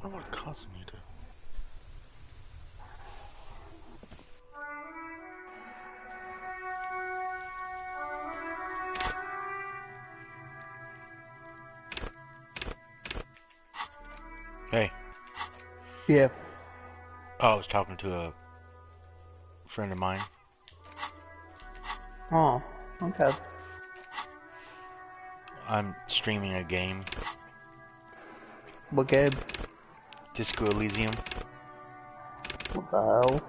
I wonder what it costs me to. Hey. Yeah. Oh, I was talking to a friend of mine. Oh, okay. I'm streaming a game. What game? Disco Elysium. What the hell?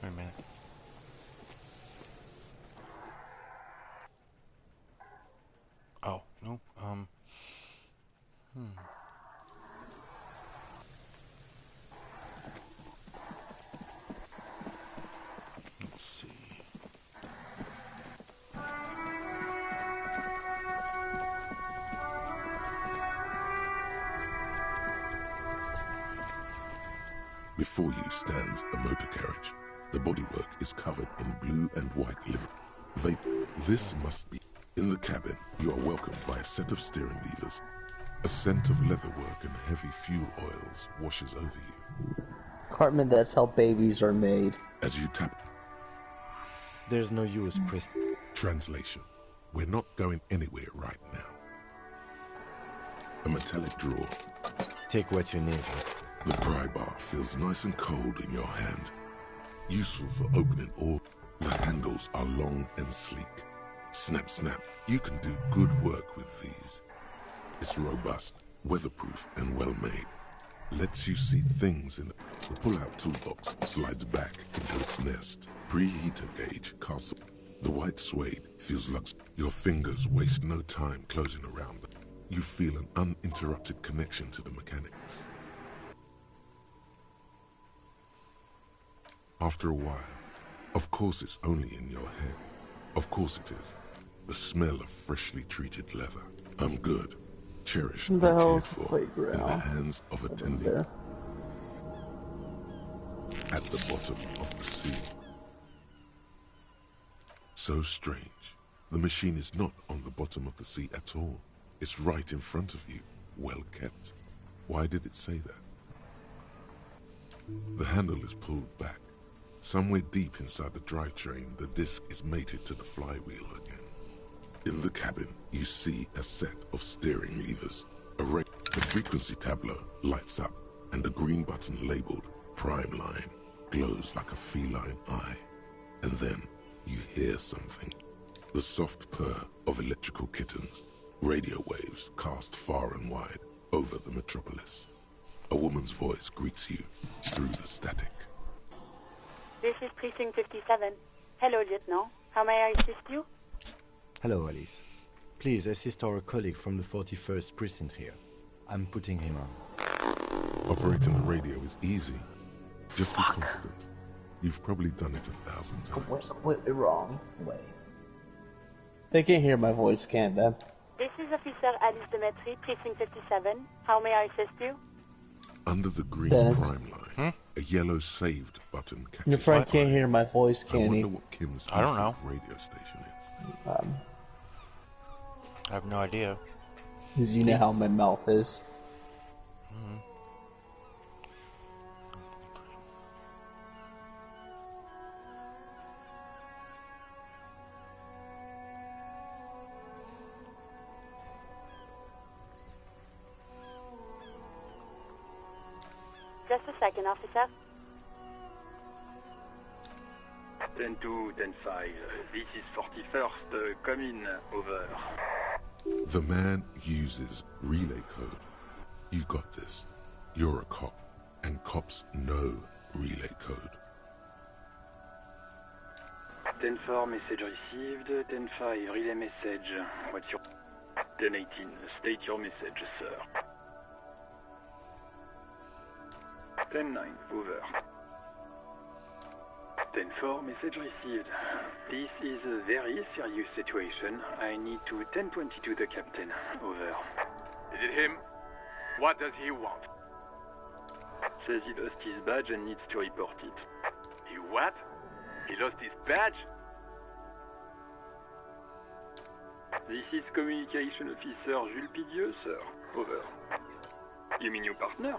Wait a minute. Oh, no, Let's see. Before you stands a motor carriage. The bodywork is covered in blue and white livery. This must be. In the cabin, you are welcomed by a set of steering levers. A scent of leatherwork and heavy fuel oils washes over you. Cartman, that's how babies are made. As you tap. There's no use, Chris. Translation. We're not going anywhere right now. A metallic drawer. Take what you need. The pry bar feels nice and cold in your hand. Useful for opening all. The handles are long and sleek. Snap, snap. You can do good work with these. It's robust, weatherproof, and well-made. Lets you see things in it. The pull-out toolbox slides back into its nest. Preheater gauge casts. The white suede feels luxe. Your fingers waste no time closing around them. You feel an uninterrupted connection to the mechanics. After a while, of course it's only in your head. Of course it is. The smell of freshly treated leather. I'm good. Cherished and cared for in the hands of a tender. At the bottom of the sea. So strange. The machine is not on the bottom of the sea at all. It's right in front of you, well kept. Why did it say that? The handle is pulled back. Somewhere deep inside the drivetrain, the disc is mated to the flywheel again. In the cabin, you see a set of steering levers. The frequency tableau lights up, and a green button labeled Prime Line glows like a feline eye. And then you hear something. The soft purr of electrical kittens. Radio waves cast far and wide over the metropolis. A woman's voice greets you through the static. This is Precinct 57. Hello, Lieutenant. How may I assist you? Hello, Alice. Please assist our colleague from the 41st Precinct here. I'm putting him on. Operating the radio is easy. Just be confident. You've probably done it 1,000 times. Completely wrong way. They can hear my voice, can't they? This is Officer Alice Demetri, Precinct 57. How may I assist you? Under the green prime line, a yellow saved button catches your friend can't hear my voice, can he? I wonder what Kim's I don't know. radio station is. I have no idea. Because you know how my mouth is. Just a second, officer. 10-2, 10-5. This is 41st. Come in. Over. The man uses relay code. You got this. You're a cop, and cops know relay code. 10-4, message received. 10-5, relay message. What's your... 10-18, state your message, sir. 10-9, over. 10-4, message received. This is a very serious situation. I need to 10-22 the captain. Over. Is it him? What does he want? Says he lost his badge and needs to report it. He what? He lost his badge? This is Communication Officer Jules Pidieux, sir. Over. You mean your partner?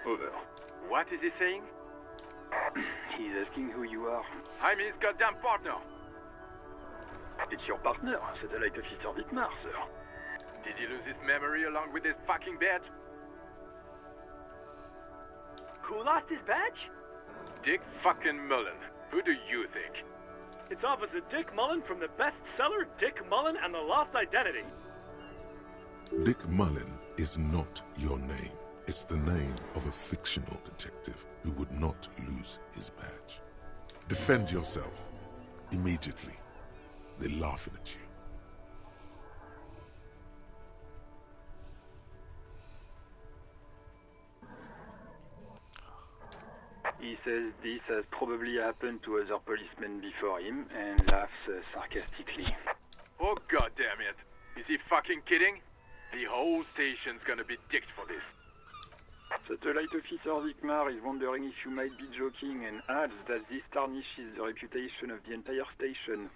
Over. What is he saying? He's asking who you are. I'm his goddamn partner. It's your partner, Satellite Officer Dietmar, sir. Did he lose his memory along with his fucking badge? Who lost his badge? Dick fucking Mullen. Who do you think? It's Officer Dick Mullen from the bestseller Dick Mullen and the Lost Identity. Dick Mullen is not your name. It's the name of a fictional detective who would not lose his badge. Defend yourself. Immediately. They're laughing at you. He says this has probably happened to other policemen before him and laughs sarcastically. Oh goddamn it. Is he fucking kidding? The whole station's gonna be dicked for this. Satellite Officer Dietmar is wondering if you might be joking and adds that this tarnishes the reputation of the entire station.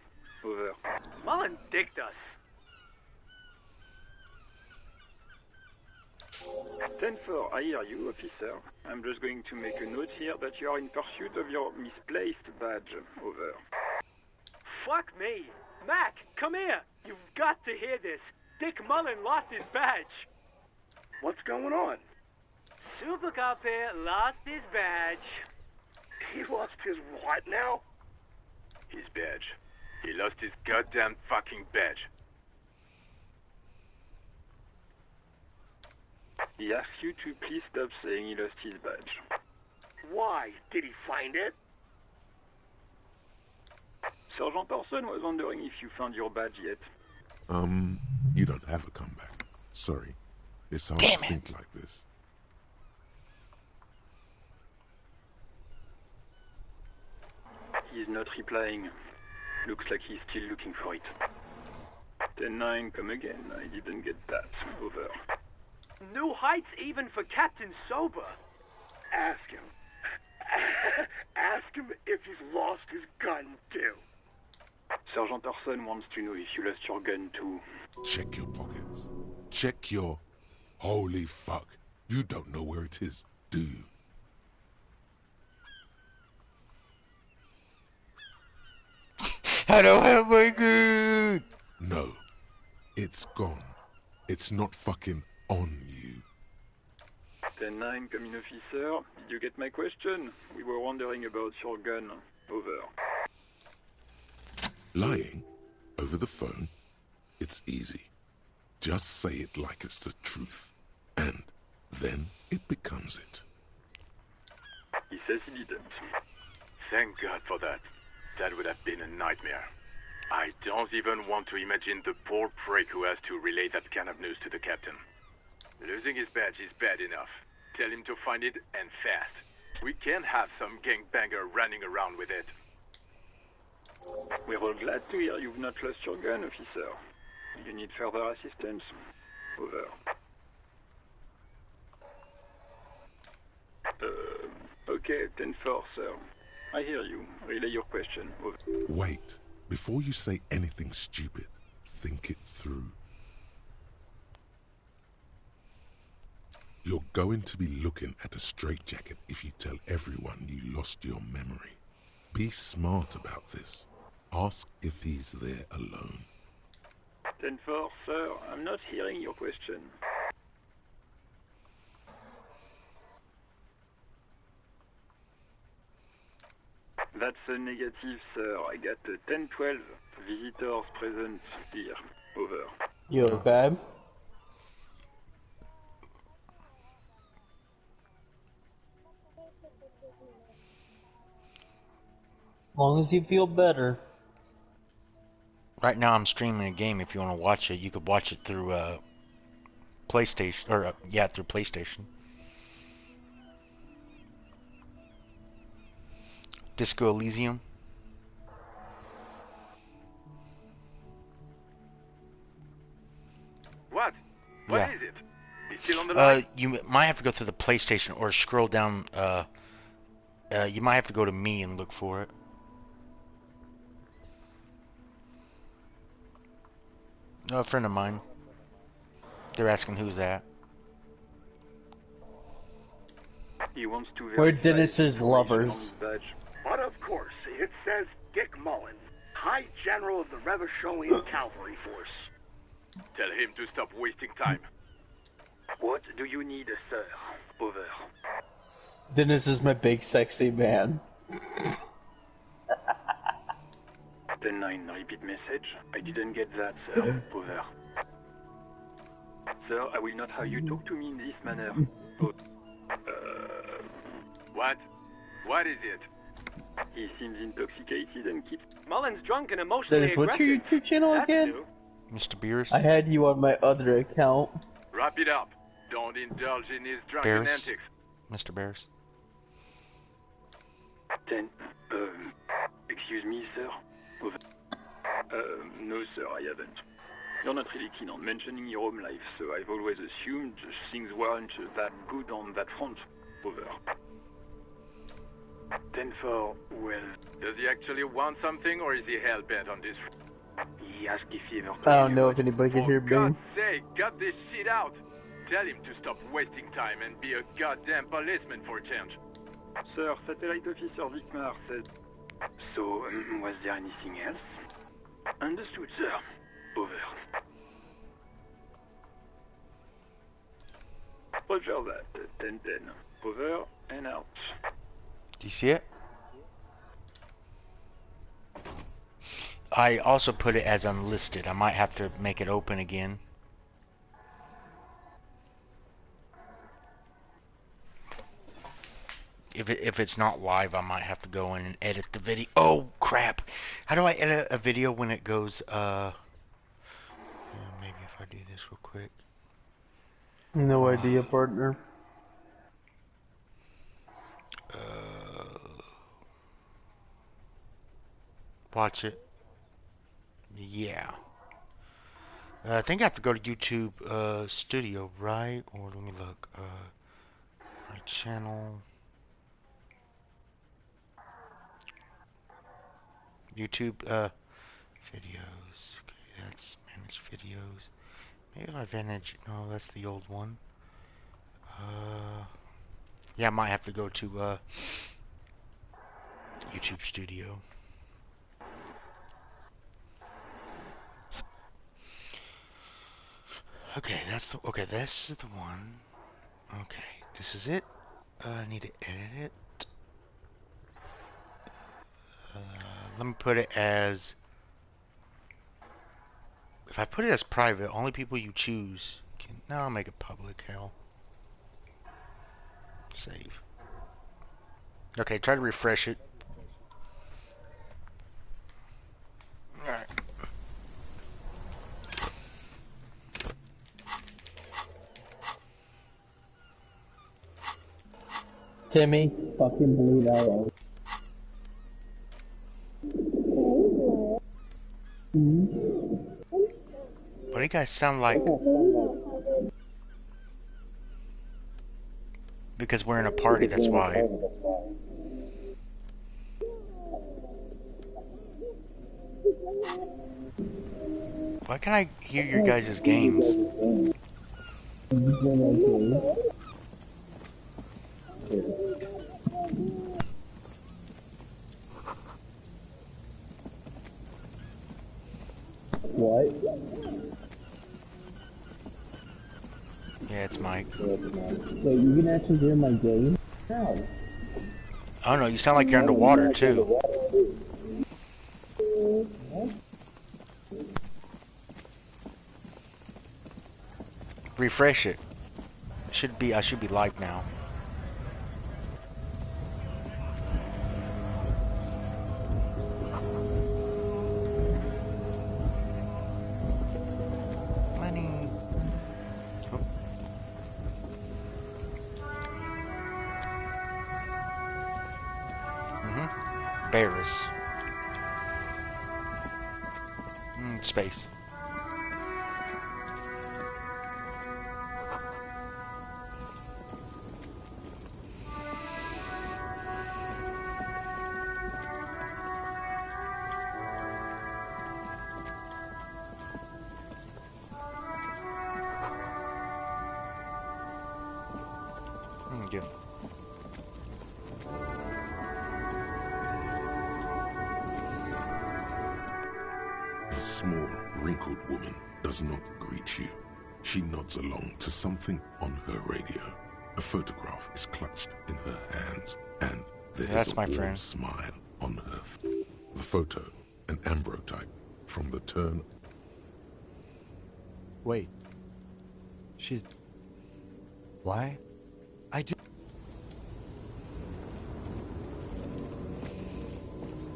Over. Mullen dicked us. 10-4, I hear you, officer. I'm just going to make a note here that you are in pursuit of your misplaced badge. Over. Fuck me. Mac, come here. You've got to hear this. Dick Mullen lost his badge. What's going on? Super Cop here lost his badge. He lost his what now? His badge. He lost his goddamn fucking badge. He asks you to please stop saying he lost his badge. Why? Did he find it? Sergeant Orson was wondering if you found your badge yet. You don't have a comeback. Sorry. It's hard to think like this. He's not replying. Looks like he's still looking for it. 10-9, come again. I didn't get that. Over. New heights even for Captain Sober. Ask him. Ask him if he's lost his gun, too. Sergeant Orson wants to know if you lost your gun, too. Check your pockets. Check your... Holy fuck. You don't know where it is, do you? I don't have my gun! No. It's gone. It's not fucking on you. 10-9, come in, officer. Did you get my question? We were wondering about your gun. Over. Lying over the phone, it's easy. Just say it like it's the truth. And then it becomes it. He says he didn't. Thank God for that. That would have been a nightmare. I don't even want to imagine the poor prick who has to relay that kind of news to the captain. Losing his badge is bad enough. Tell him to find it, and fast. We can't have some gangbanger running around with it. We're all glad to hear you've not lost your gun, officer. You need further assistance. Over. Okay, 10-4, sir. I hear you. Relay your question. Over. Wait. Before you say anything stupid, think it through. You're going to be looking at a straitjacket if you tell everyone you lost your memory. Be smart about this. Ask if he's there alone. 10-4, sir. I'm not hearing your question. That's a negative, sir. I got a 10-12 visitors present here. Over. You okay? As long as you feel better. Right now I'm streaming a game. If you want to watch it, you could watch it through PlayStation, or yeah, through PlayStation. Disco Elysium. What? What Yeah. is it? Is still on the line? You might have to go through the PlayStation or scroll down. You might have to go to me and look for it. No, a friend of mine. They're asking who's that. He wants to We're verify Dennis's the information lovers. on his badge. But of course, it says Dick Mullen, High General of the Revacholian Cavalry Force. Tell him to stop wasting time. What do you need, sir? Over. Dennis is my big sexy man. 10-9, repeat message. I didn't get that, sir. Over. Sir, I will not have you talk to me in this manner. What? What is it? He seems intoxicated and keeps... Mullen's drunk and emotionally Dennis, what's your aggressive. YouTube channel That's again? new. Mr. Beers. I had you on my other account. Wrap it up. Don't indulge in his drunken Bears. antics. Mr. Bears. 10. Excuse me, sir. Over. No, sir, I haven't. You're not really keen on mentioning your home life, so I've always assumed things weren't that good on that front. Over. 10-4, well, Does he actually want something, or is he hell-bent on this? he asked if he ever told I don't you know what- if anybody can For hear me. God's sake, cut this shit out! Tell him to stop wasting time and be a goddamn policeman for a change. Sir, Satellite Officer Vicmar said... So, was there anything else? Understood, sir. Over. Roger that. 10-10. Over and out. Do you see it? I also put it as unlisted. I might have to make it open again. If it's not live, I might have to go in and edit the video. Oh crap! How do I edit a video when it goes? Maybe if I do this real quick. No idea, partner. Watch it. Yeah. I think I have to go to YouTube Studio, right? Or let me look. My channel. YouTube videos. Okay, that's manage videos. Maybe I manage. No, that's the old one. Yeah, I might have to go to YouTube Studio. Okay, this is the one. Okay, this is it. I need to edit it. Let me put it as... If I put it as private, only people you choose can... No, I'll make it public, hell. Save. Okay, try to refresh it. Alright. Timmy, fucking Blue Arrow. What do you guys sound like? Because we're in a party, that's why. Why can't I hear your guys' games? What? Yeah, it's Mike. Wait, you can actually hear my game? How? I don't know, you sound like you're underwater too. Refresh it. I should be live now. Money. Oh. Bears. Space. Thank you. The small, wrinkled woman does not greet you. She nods along to something on her radio. A photograph is clutched in her hands, and there is a warm smile on her face. The photo, an ambrotype from the turn. Wait. She's... Why? I do...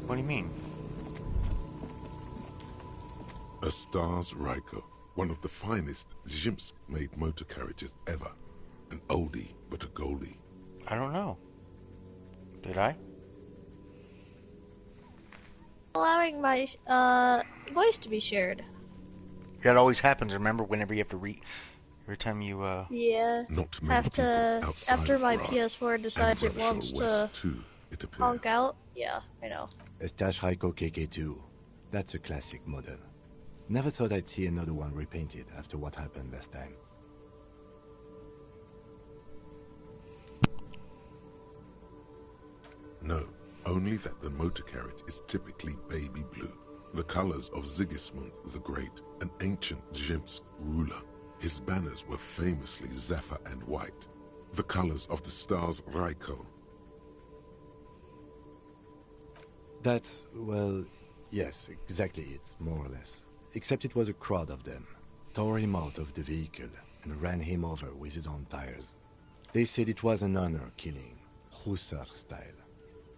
What do you mean? A Stars Ryko, one of the finest Zhimsk-made motor carriages ever. An oldie, but a goldie. I don't know. Did I? Allowing my voice to be shared. That always happens, remember, whenever you have to every time you, Yeah. Not many have to, after my Prague, PS4 decides it wants to too, it honk out. Yeah, I know. Estash Ryko KK2. That's a classic model. Never thought I'd see another one repainted after what happened last time. No, only that the motor carriage is typically baby blue, the colors of Sigismund the Great, an ancient Zhimsk ruler. His banners were famously zephyr and white, the colors of the Stars Ryko. That's, well, yes, exactly it, more or less. Except it was a crowd of them. Tore him out of the vehicle and ran him over with his own tires. They said it was an honor killing, Hussar style.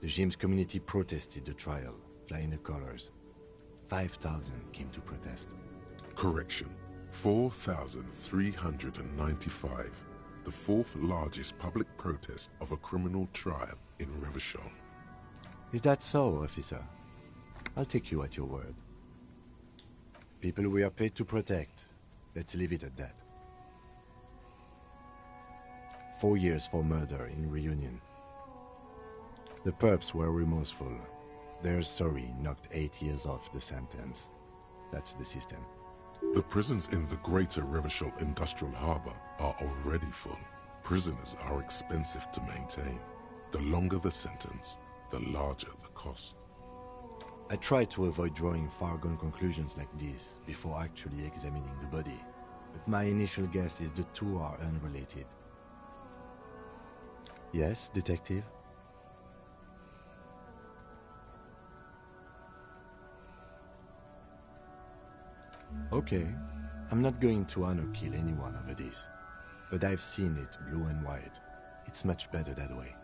The Zhimsk community protested the trial, flying the colors. 5,000 came to protest. Correction, 4,395. The fourth largest public protest of a criminal trial in Revachol. Is that so, officer? I'll take you at your word. People we are paid to protect. Let's leave it at that. 4 years for murder in Reunion. The perps were remorseful. Their sorry knocked 8 years off the sentence. That's the system. The prisons in the greater Revachol Industrial Harbor are already full. Prisoners are expensive to maintain. The longer the sentence, the larger the cost. I try to avoid drawing far-gone conclusions like this before actually examining the body, but my initial guess is the two are unrelated. Yes, detective? Okay, I'm not going to honor kill anyone over this, but I've seen it blue and white. It's much better that way.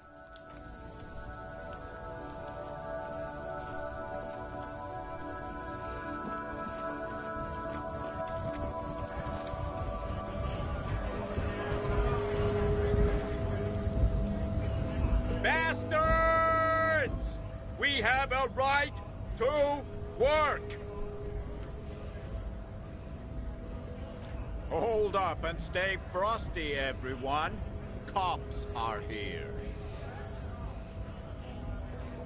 Bastards! We have a right to work! Hold up and stay frosty, everyone. Cops are here.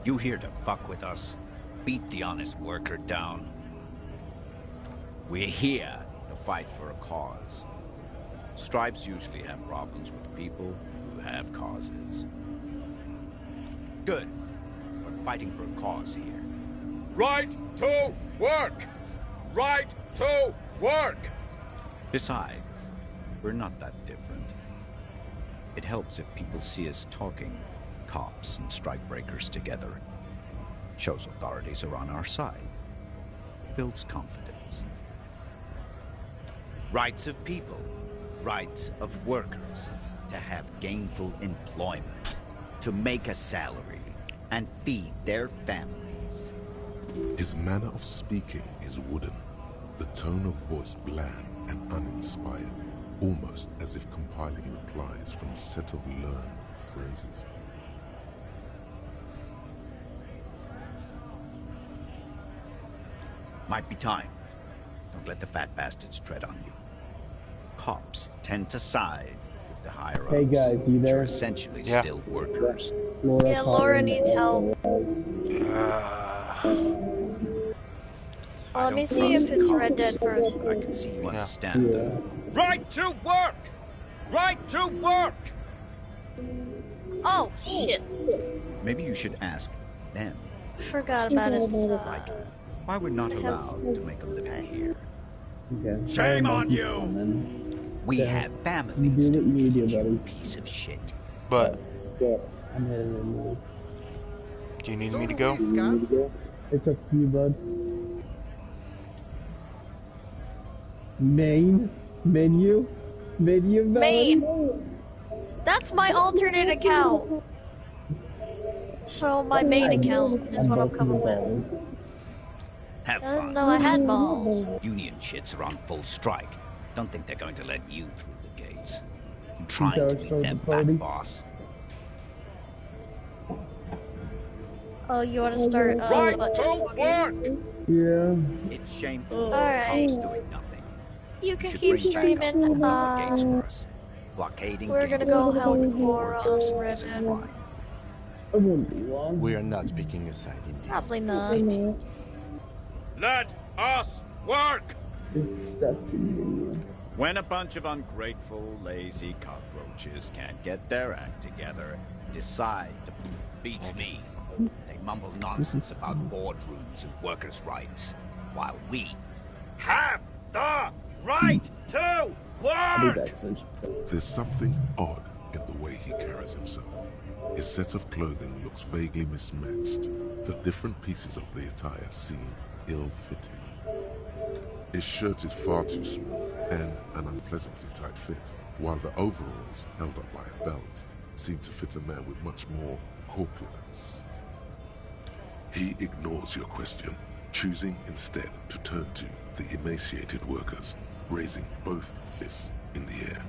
You here to fuck with us? Beat the honest worker down. We're here to fight for a cause. Stripes usually have problems with people who have causes. Good. We're fighting for a cause here. Right to work! Right to work! Besides, we're not that different. It helps if people see us talking, cops and strikebreakers together. Shows authorities are on our side. Builds confidence. Rights of people, rights of workers, to have gainful employment, to make a salary, and feed their families. His manner of speaking is wooden, the tone of voice bland and uninspired, almost as if compiling replies from a set of learned phrases. Might be time. Don't let the fat bastards tread on you. Cops tend to side with the higher-ups, Hey guys, you which there? are essentially still workers. Yeah, Laura needs help. Let me see if it's Red Dead first. I can see you understand that. Right to work! Right to work! Oh, shit. Maybe you should ask them. Forgot about it. Like, why we're not allowed to make a living here. Okay. Shame on you! We have families to feed, you piece of shit. But I'm heading in now. do you need me to go? It's up to you, bud. Main? Menu? Main. That's my alternate account. So my main account is what I'm coming with. Have I didn't fun. know I had balls. Union shits are on full strike. Don't think they're going to let you through the gates. I'm trying to Dark meet Souls them party. back, boss. Oh, you want to start? Right to work! Yeah. It's shameful. Alright. Cops doing nothing. You can Should keep bring back up streaming. open the gates for us. Blockading We're gonna gates go for help workers for Red is a Dead. crime. It won't be long. We are not picking a side in this. Probably not. Let us work! It's stuck to you. When a bunch of ungrateful, lazy cockroaches can't get their act together, decide to beats me. They mumble nonsense about boardrooms and workers' rights, while we have the right to I think work! that's such. There's something odd in the way he carries himself. His set of clothing looks vaguely mismatched. The different pieces of the attire seem ill-fitting. His shirt is far too small and an unpleasantly tight fit, while the overalls, held up by a belt, seem to fit a man with much more corpulence. He ignores your question, choosing instead to turn to the emaciated workers, raising both fists in the air.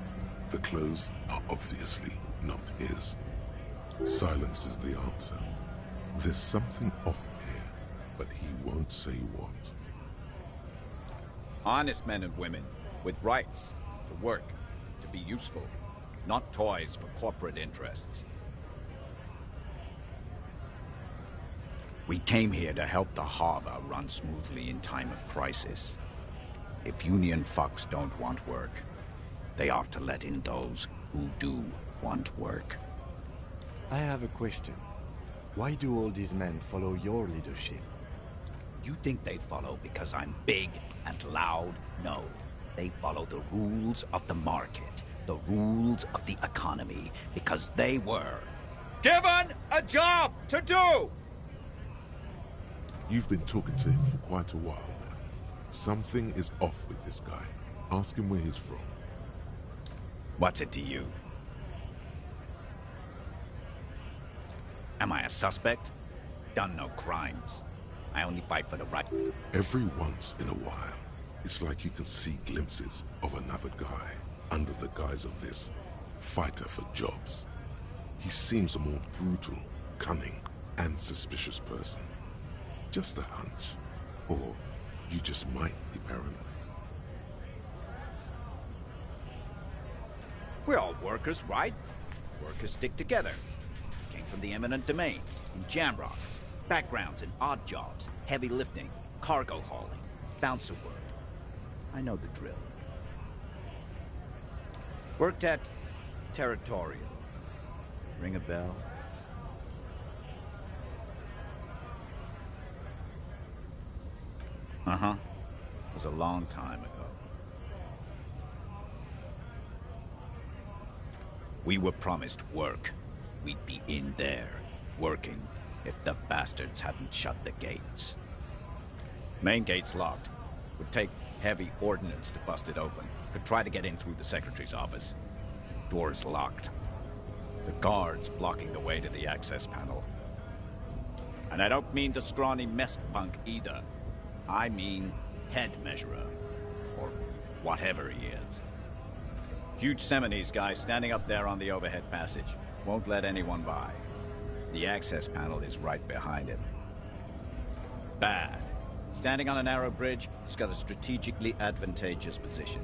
The clothes are obviously not his. Silence is the answer. There's something off here, but he won't say what. Honest men and women, with rights, to work, to be useful, not toys for corporate interests. We came here to help the harbor run smoothly in time of crisis. If Union fucks don't want work, they ought to let in those who do want work. I have a question. Why do all these men follow your leadership? You think they follow because I'm big and loud? No. They follow the rules of the market, the rules of the economy, because they were given a job to do! You've been talking to him for quite a while now. Something is off with this guy. Ask him where he's from. What's it to you? Am I a suspect? Done no crimes. I only fight for the right. Every once in a while, it's like you can see glimpses of another guy under the guise of this fighter for jobs. He seems a more brutal, cunning, and suspicious person. Just a hunch. Or you just might be paranoid. We're all workers, right? Workers stick together. Came from the eminent domain, in Jamrock. Backgrounds in odd jobs, heavy lifting, cargo hauling, bouncer work. I know the drill. Worked at Territorial. Ring a bell? Uh-huh. It was a long time ago. We were promised work. We'd be in there, working, if the bastards hadn't shut the gates. Main gate's locked. Would take heavy ordnance to bust it open. Could try to get in through the secretary's office. Door's locked. The guards blocking the way to the access panel. And I don't mean the scrawny mess punk either. I mean head measurer. Or whatever he is. Huge Seminese guy standing up there on the overhead passage. Won't let anyone by. The access panel is right behind him. Bad. Standing on a narrow bridge, he's got a strategically advantageous position.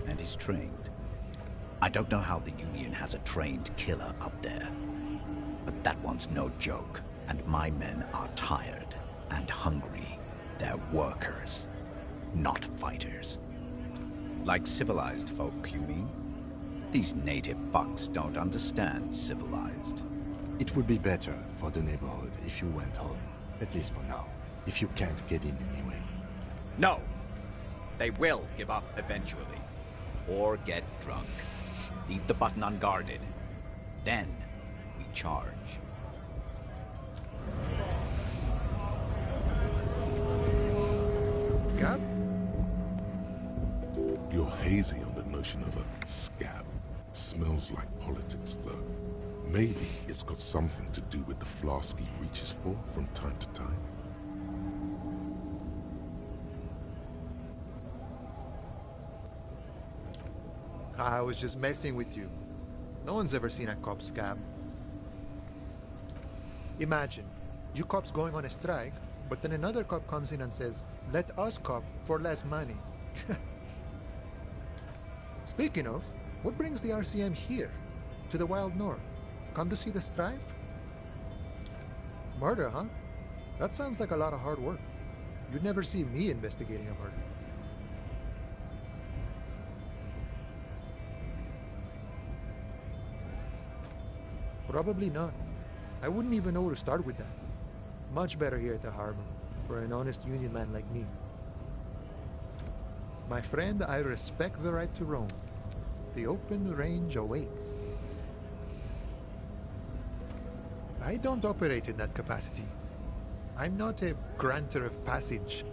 And he's trained. I don't know how the Union has a trained killer up there. But that one's no joke. And my men are tired and hungry. They're workers, not fighters. Like civilized folk, you mean? These native fucks don't understand civilized. It would be better for the neighborhood if you went home. At least for now. If you can't get in anyway. No! They will give up eventually. Or get drunk. Leave the button unguarded. Then we charge. Scab? You're hazy on the notion of a scab. Smells like politics, though. Maybe it's got something to do with the flask he reaches for from time to time. I was just messing with you. No one's ever seen a cop scab. Imagine, you cops going on a strike, but then another cop comes in and says, "Let us cop for less money." Speaking of, what brings the RCM here, to the Wild North? Come to see the strife? Murder, huh? That sounds like a lot of hard work. You'd never see me investigating a murder. Probably not. I wouldn't even know where to start with that. Much better here at the harbor, for an honest union man like me. My friend, I respect the right to roam. The open range awaits. I don't operate in that capacity. I'm not a granter of passage.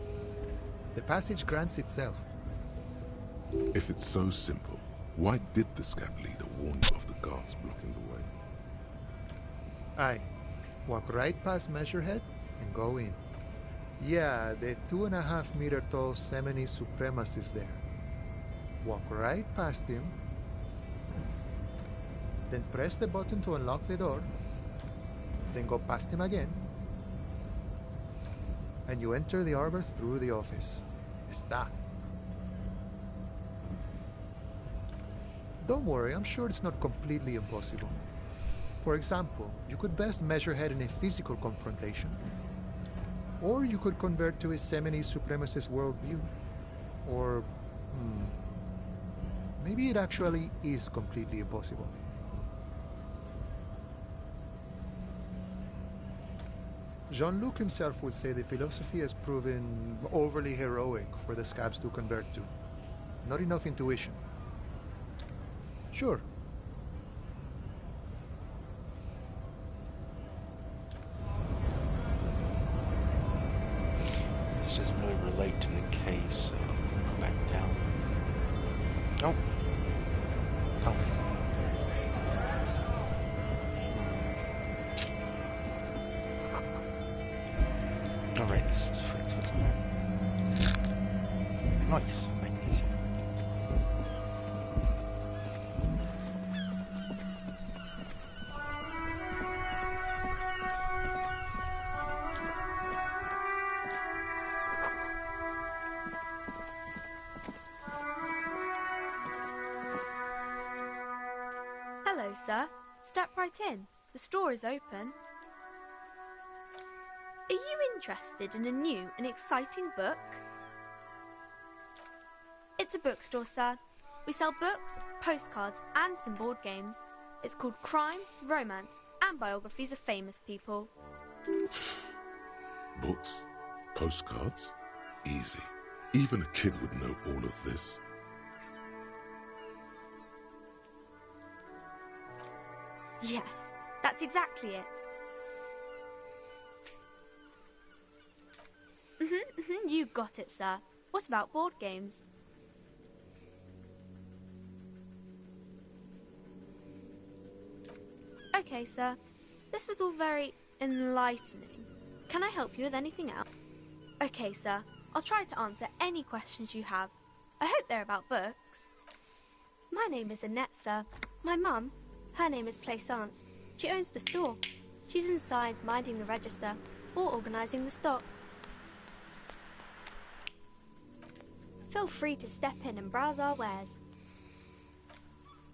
The passage grants itself. If it's so simple, why did the scab leader warn you of the guards blocking the way? Aye. Walk right past Measurehead and go in. Yeah, the 2.5-meter tall Semini supremacist there. Walk right past him. Then press the button to unlock the door. Then go past him again. And you enter the arbor through the office. Está. Don't worry, I'm sure it's not completely impossible. For example, you could best measure head in a physical confrontation. Or you could convert to a Semini supremacist worldview. Or, maybe it actually is completely impossible. Jean-Luc himself would say the philosophy has proven overly heroic for the scabs to convert to. Not enough intuition. Sure. This doesn't really relate to the case, so go back down. Oh. Oh. Alright, this is Fritz. What's in there? Nice. Magnesium. Hello, sir. Step right in. The store is open. Are you interested in a new and exciting book? It's a bookstore, sir. We sell books, postcards, and some board games. It's called Crime, Romance, and Biographies of Famous People. Books? Postcards? Easy. Even a kid would know all of this. Yes, that's exactly it. You got it, sir. What about board games? Okay, sir. This was all very enlightening. Can I help you with anything else? Okay, sir. I'll try to answer any questions you have. I hope they're about books. My name is Annette, sir. My mum, her name is Plaisance. She owns the store. She's inside minding the register or organising the stock. Feel free to step in and browse our wares.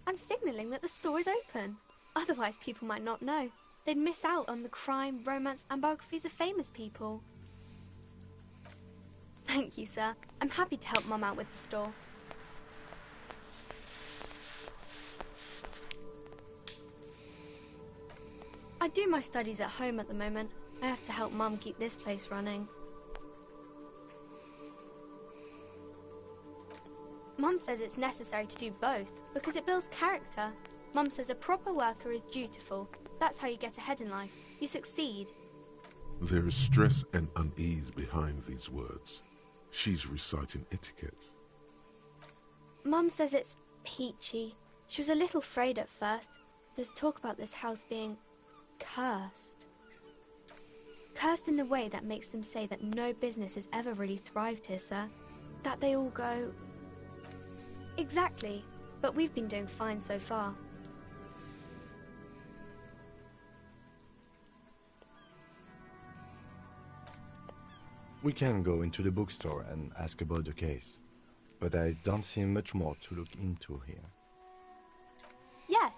I'm signalling that the store is open. Otherwise people might not know. They'd miss out on the crime, romance and biographies of famous people. Thank you, sir. I'm happy to help Mum out with the store. I do my studies at home at the moment. I have to help Mum keep this place running. Mum says it's necessary to do both because it builds character. Mum says a proper worker is dutiful. That's how you get ahead in life. You succeed. There is stress and unease behind these words. She's reciting etiquette. Mum says it's peachy. She was a little afraid at first. There's talk about this house being cursed. Cursed in the way that makes them say that no business has ever really thrived here, sir. That they all go... Exactly. But we've been doing fine so far. We can go into the bookstore and ask about the case, but I don't see much more to look into here. Yes.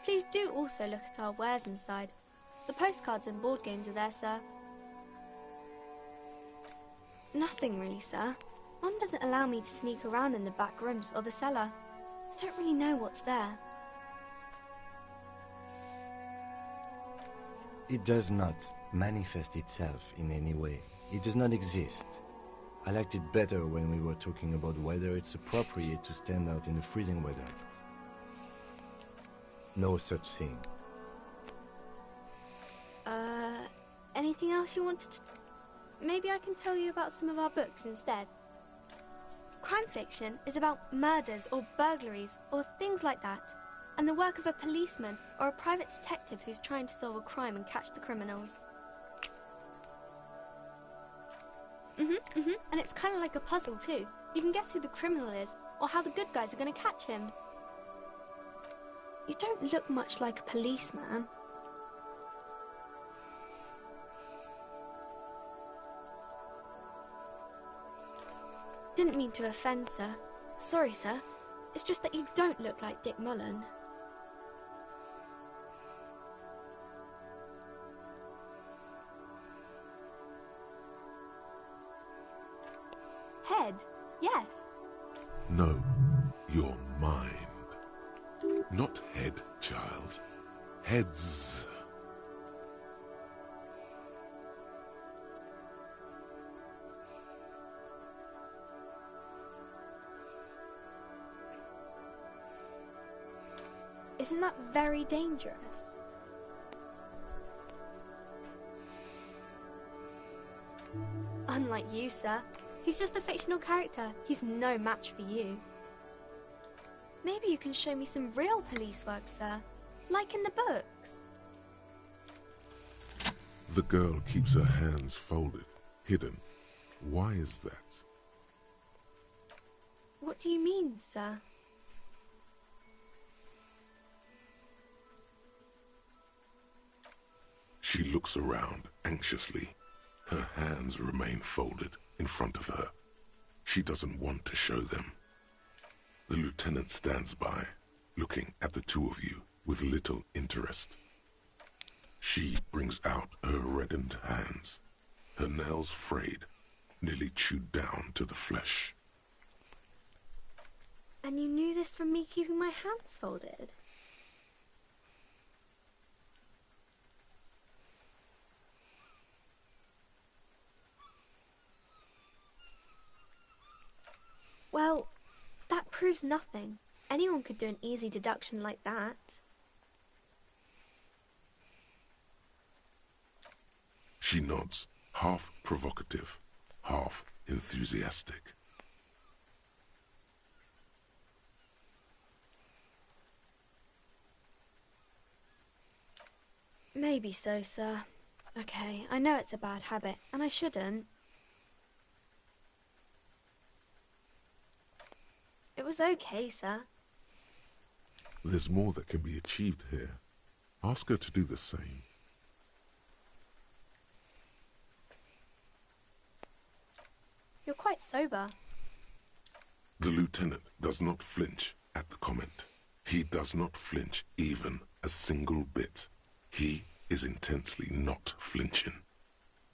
Please do also look at our wares inside. The postcards and board games are there, sir. Nothing really, sir. Mum doesn't allow me to sneak around in the back rooms or the cellar. I don't really know what's there. It does not manifest itself in any way. It does not exist. I liked it better when we were talking about whether it's appropriate to stand out in the freezing weather. No such thing. Anything else you wanted to... Maybe I can tell you about some of our books instead. Crime fiction is about murders or burglaries or things like that, and the work of a policeman or a private detective who's trying to solve a crime and catch the criminals. And it's kind of like a puzzle too. You can guess who the criminal is, or how the good guys are going to catch him. You don't look much like a policeman. Didn't mean to offend, sir. Sorry, sir. It's just that you don't look like Dick Mullen. Head, yes. No, your mind. Not head, child. Heads. Isn't that very dangerous? Unlike you, sir. He's just a fictional character. He's no match for you. Maybe you can show me some real police work, sir. Like in the books. The girl keeps her hands folded, hidden. Why is that? What do you mean, sir? She looks around anxiously. Her hands remain folded in front of her. She doesn't want to show them. The lieutenant stands by, looking at the two of you with little interest. She brings out her reddened hands, her nails frayed, nearly chewed down to the flesh. And you knew this from me keeping my hands folded? Well, that proves nothing. Anyone could do an easy deduction like that. She nods, half provocative, half enthusiastic. Maybe so, sir. Okay, I know it's a bad habit, and I shouldn't. It was okay, sir. There's more that can be achieved here. Ask her to do the same. You're quite sober. The lieutenant does not flinch at the comment. He does not flinch even a single bit. He is intensely not flinching.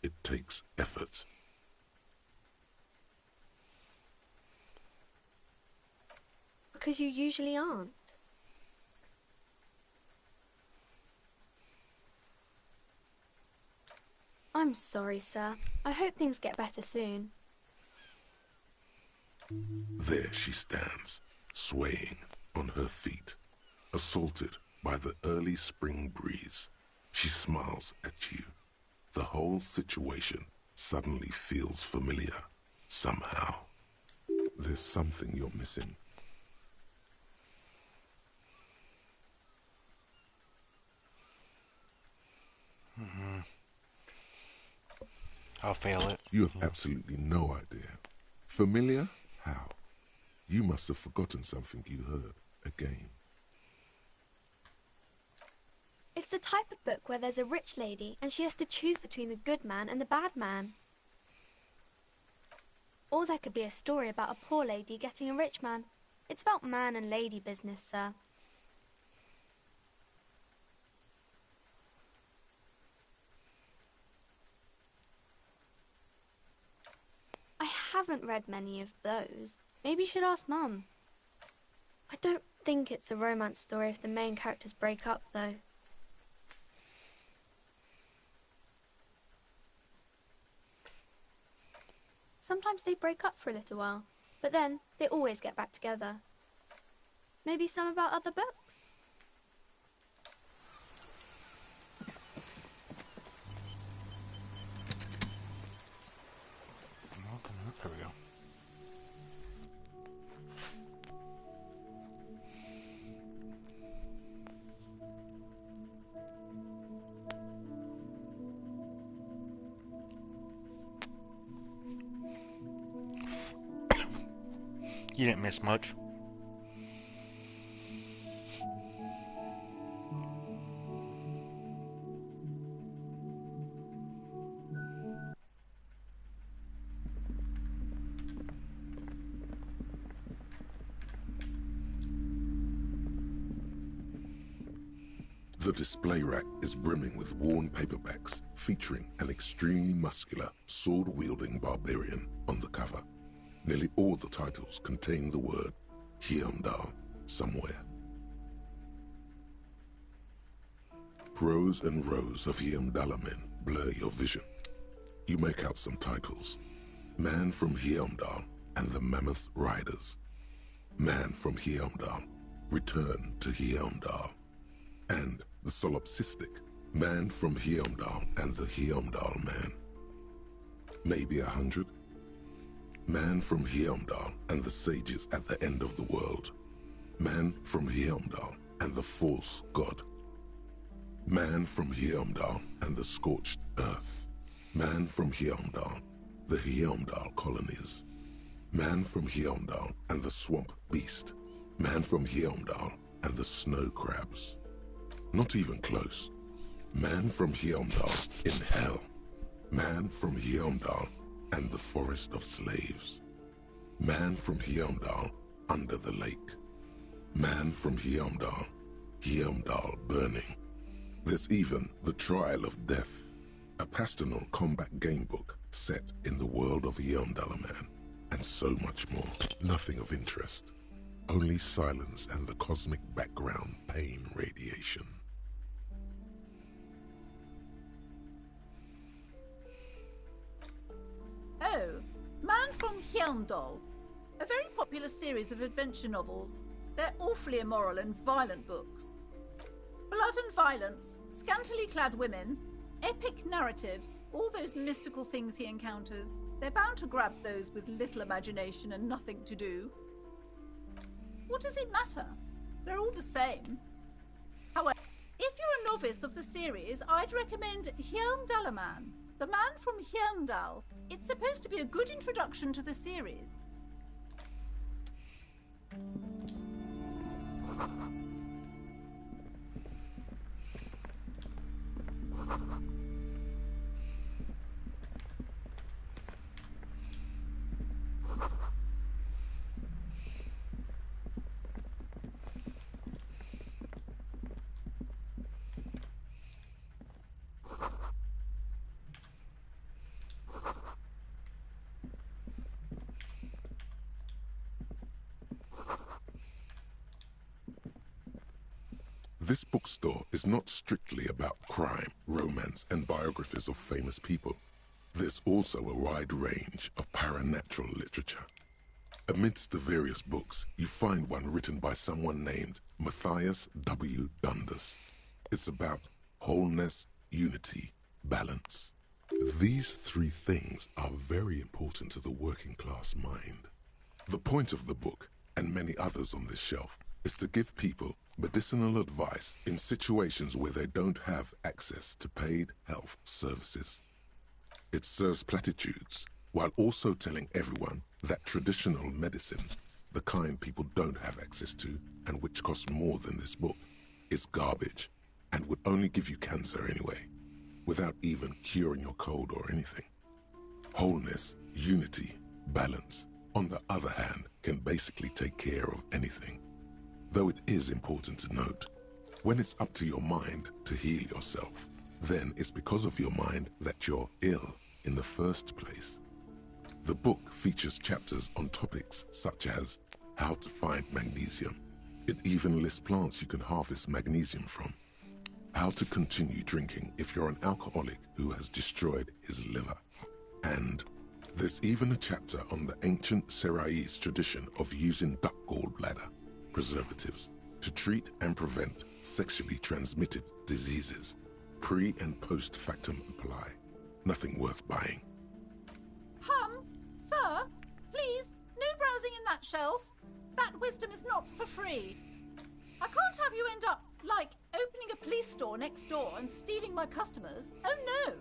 It takes effort. Because you usually aren't. I'm sorry, sir. I hope things get better soon. There she stands, swaying on her feet, assaulted by the early spring breeze. She smiles at you. The whole situation suddenly feels familiar, somehow. There's something you're missing. I'll fail it. You have absolutely no idea. Familiar? How? You must have forgotten something you heard again. It's the type of book where there's a rich lady and she has to choose between the good man and the bad man. Or there could be a story about a poor lady getting a rich man. It's about man and lady business, sir. I haven't read many of those. Maybe you should ask Mum. I don't think it's a romance story if the main characters break up, though. Sometimes they break up for a little while, but then they always get back together. Maybe some about other books? There we go. You didn't miss much. The display rack is brimming with worn paperbacks featuring an extremely muscular, sword-wielding barbarian on the cover. Nearly all the titles contain the word Heimdall somewhere. Rows and rows of Heimdall men blur your vision. You make out some titles. Man from Heimdall and the Mammoth Riders. Man from Heimdall, Return to Heimdall. And the solipsistic Man from Heimdall and the Heimdall Man. Maybe 100. Man from Heimdall and the sages at the end of the world. Man from Heimdall and the false god. Man from Heimdall and the scorched earth. Man from Heimdall, the Heimdall colonies. Man from Heimdall and the swamp beast. Man from Heimdall and the snow crabs. Not even close. Man from Heimdall in hell. Man from Heimdall and the forest of slaves. Man from Heimdall under the lake. Man from Heimdall, Heimdall burning. There's even the Trial of Death, a pastoral combat gamebook set in the world of Heimdall Man, and so much more. Nothing of interest. Only silence and the cosmic background pain radiation. Oh, Man from Heimdall. A very popular series of adventure novels. They're awfully immoral and violent books. Blood and violence, scantily clad women, epic narratives, all those mystical things he encounters. They're bound to grab those with little imagination and nothing to do. What does it matter? They're all the same. However, if you're a novice of the series, I'd recommend Heimdall Man, the Man from Heimdall. It's supposed to be a good introduction to the series. This bookstore is not strictly about crime, romance, and biographies of famous people. There's also a wide range of paranatural literature. Amidst the various books, you find one written by someone named Matthias W. Dundas. It's about wholeness, unity, balance. These three things are very important to the working class mind. The point of the book, and many others on this shelf, is to give people medicinal advice in situations where they don't have access to paid health services. It serves platitudes, while also telling everyone that traditional medicine, the kind people don't have access to and which costs more than this book, is garbage and would only give you cancer anyway, without even curing your cold or anything. Wholeness, unity, balance, on the other hand, can basically take care of anything. Though it is important to note, when it's up to your mind to heal yourself, then it's because of your mind that you're ill in the first place. The book features chapters on topics such as how to find magnesium. It even lists plants you can harvest magnesium from. How to continue drinking if you're an alcoholic who has destroyed his liver. And there's even a chapter on the ancient Seraïs tradition of using duck gallbladder preservatives to treat and prevent sexually transmitted diseases. Pre and post factum apply. Nothing worth buying. Sir, please, no browsing in that shelf. That wisdom is not for free. I can't have you end up, like, opening a police store next door and stealing my customers. Oh no!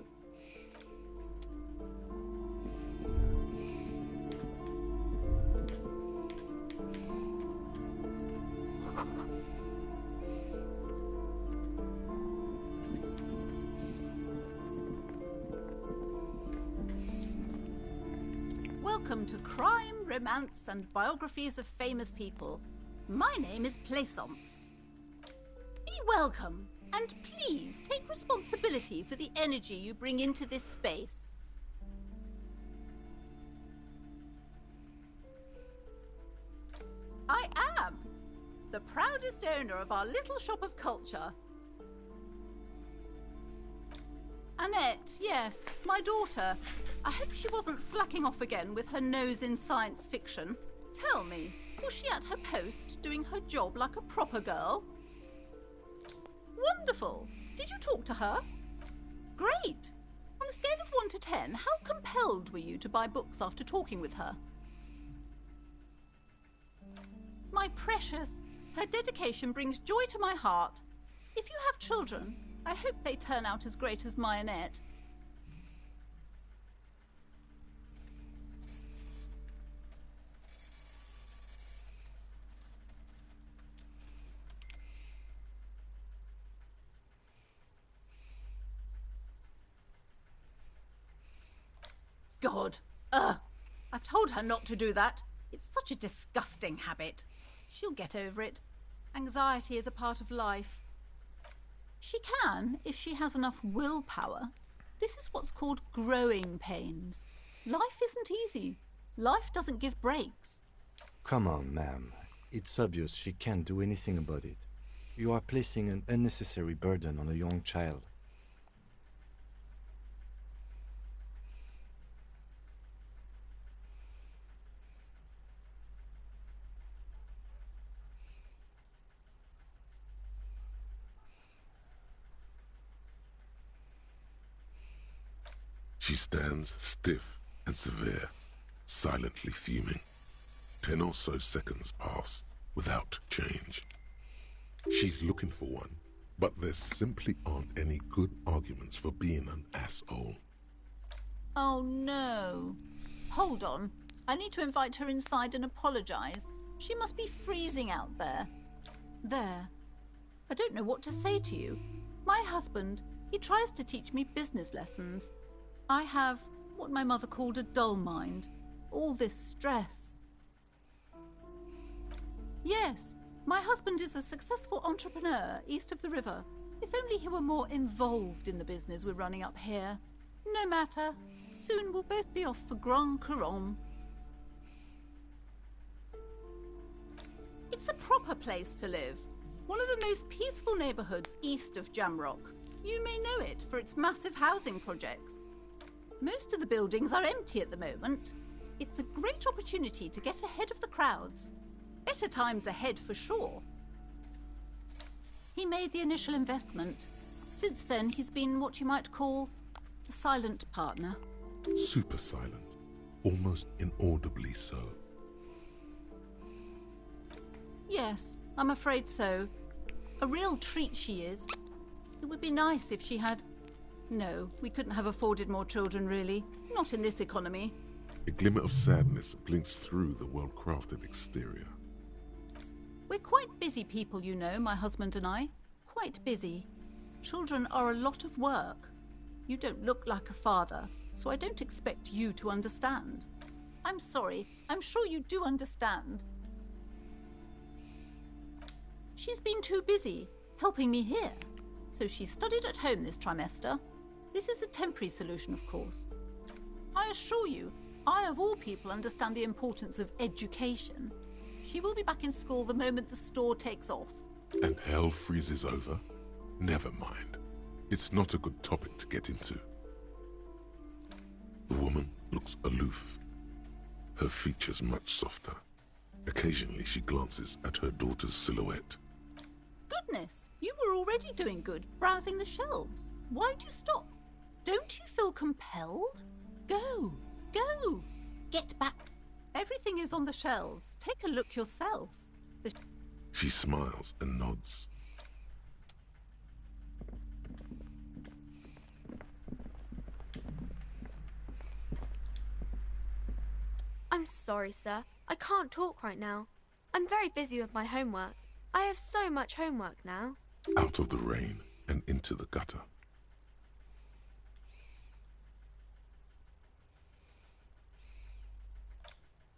Welcome to Crime, Romance, and Biographies of Famous People. My name is Plaisance. Be welcome, and please take responsibility for the energy you bring into this space. I am the proudest owner of our little shop of culture. Annette, yes, my daughter. I hope she wasn't slacking off again with her nose in science fiction. Tell me, was she at her post doing her job like a proper girl? Wonderful. Did you talk to her? Great. On a scale of 1 to 10, how compelled were you to buy books after talking with her? My precious, her dedication brings joy to my heart. If you have children, I hope they turn out as great as my Annette. God! I've told her not to do that. It's such a disgusting habit. She'll get over it. Anxiety is a part of life. She can, if she has enough willpower. This is what's called growing pains. Life isn't easy. Life doesn't give breaks. Come on, ma'am. It's obvious she can't do anything about it. You are placing an unnecessary burden on a young child. She stands stiff and severe, silently fuming. 10 or so seconds pass without change. She's looking for one, but there simply aren't any good arguments for being an asshole. Oh no. Hold on. I need to invite her inside and apologize. She must be freezing out there. There. I don't know what to say to you. My husband, he tries to teach me business lessons. I have what my mother called a dull mind. All this stress. Yes, my husband is a successful entrepreneur east of the river. If only he were more involved in the business we're running up here. No matter. Soon we'll both be off for Grand Couronne. It's a proper place to live. One of the most peaceful neighbourhoods east of Jamrock. You may know it for its massive housing projects. Most of the buildings are empty at the moment. It's a great opportunity to get ahead of the crowds. Better times ahead for sure. He made the initial investment. Since then, he's been what you might call a silent partner. Super silent. Almost inaudibly so. Yes, I'm afraid so. A real treat she is. It would be nice if she had... No, we couldn't have afforded more children, really. Not in this economy. A glimmer of sadness blinks through the well-crafted exterior. We're quite busy people, you know, my husband and I. Quite busy. Children are a lot of work. You don't look like a father, so I don't expect you to understand. I'm sorry. I'm sure you do understand. She's been too busy helping me here, so she studied at home this trimester. This is a temporary solution, of course. I assure you, I of all people understand the importance of education. She will be back in school the moment the store takes off. And hell freezes over? Never mind. It's not a good topic to get into. The woman looks aloof, her features much softer. Occasionally she glances at her daughter's silhouette. Goodness, you were already doing good, browsing the shelves. Why'd you stop? Don't you feel compelled? Go, go, get back. Everything is on the shelves. Take a look yourself. She smiles and nods. I'm sorry, sir. I can't talk right now. I'm very busy with my homework. I have so much homework now. Out of the rain and into the gutter.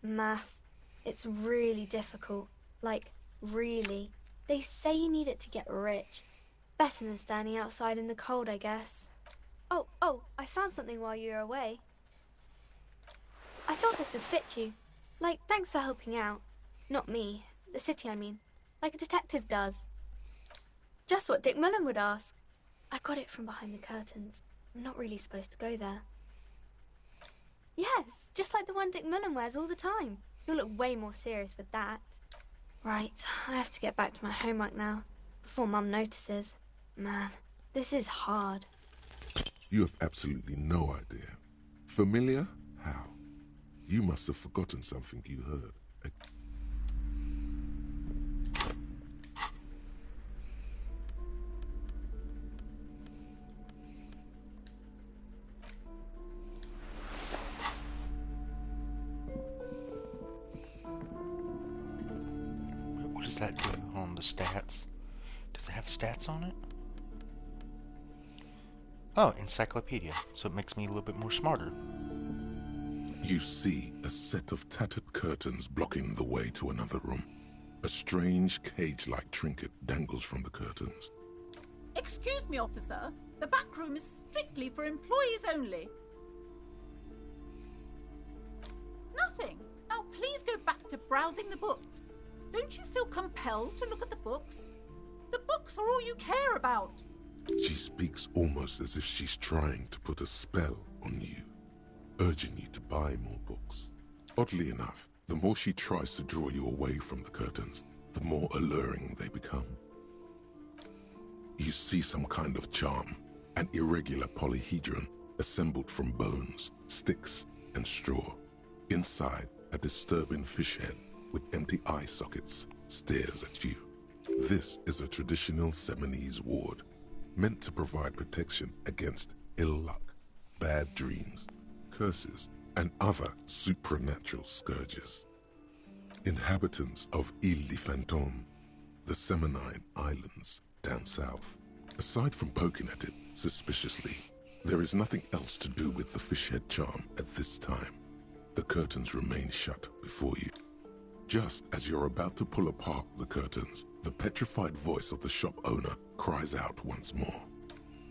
Math. It's really difficult. Like, really. They say you need it to get rich. Better than standing outside in the cold, I guess. Oh, I found something while you were away. I thought this would fit you. Like, thanks for helping out. Not me. The city, I mean. Like a detective does. Just what Dick Mullen would ask. I got it from behind the curtains. I'm not really supposed to go there. Yes, just like the one Dick Mullen wears all the time. You'll look way more serious with that. Right, I have to get back to my homework now, before Mum notices. Man, this is hard. You have absolutely no idea. Familiar? How? You must have forgotten something you heard. What does that do on the stats? Does it have stats on it? Oh, encyclopedia. So it makes me a little bit more smarter. You see a set of tattered curtains blocking the way to another room. A strange cage-like trinket dangles from the curtains. Excuse me, officer. The back room is strictly for employees only. Nothing. Now please go back to browsing the books. Don't you feel compelled to look at the books? The books are all you care about. She speaks almost as if she's trying to put a spell on you, urging you to buy more books. Oddly enough, the more she tries to draw you away from the curtains, the more alluring they become. You see some kind of charm, an irregular polyhedron assembled from bones, sticks, and straw. Inside, a disturbing fish head with empty eye sockets stares at you. This is a traditional Seminese ward, meant to provide protection against ill luck, bad dreams, curses, and other supernatural scourges. Inhabitants of Ile-de-Fantôme, the Seminine Islands down south. Aside from poking at it suspiciously, there is nothing else to do with the fishhead charm at this time. The curtains remain shut before you. Just as you're about to pull apart the curtains, the petrified voice of the shop owner cries out once more.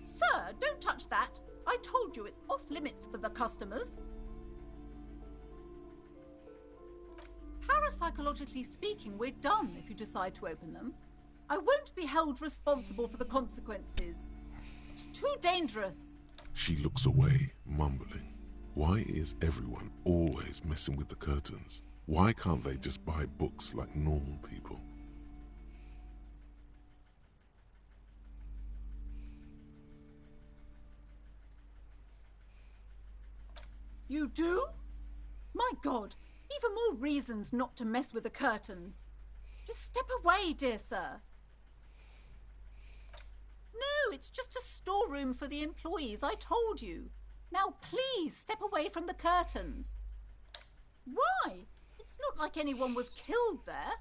Sir, don't touch that. I told you it's off limits for the customers. Parapsychologically speaking, we're done if you decide to open them. I won't be held responsible for the consequences. It's too dangerous. She looks away, mumbling. Why is everyone always messing with the curtains? Why can't they just buy books like normal people? You do? My God, even more reasons not to mess with the curtains. Just step away, dear sir. No, it's just a storeroom for the employees, I told you. Now please step away from the curtains. Why? It's not like anyone was killed there.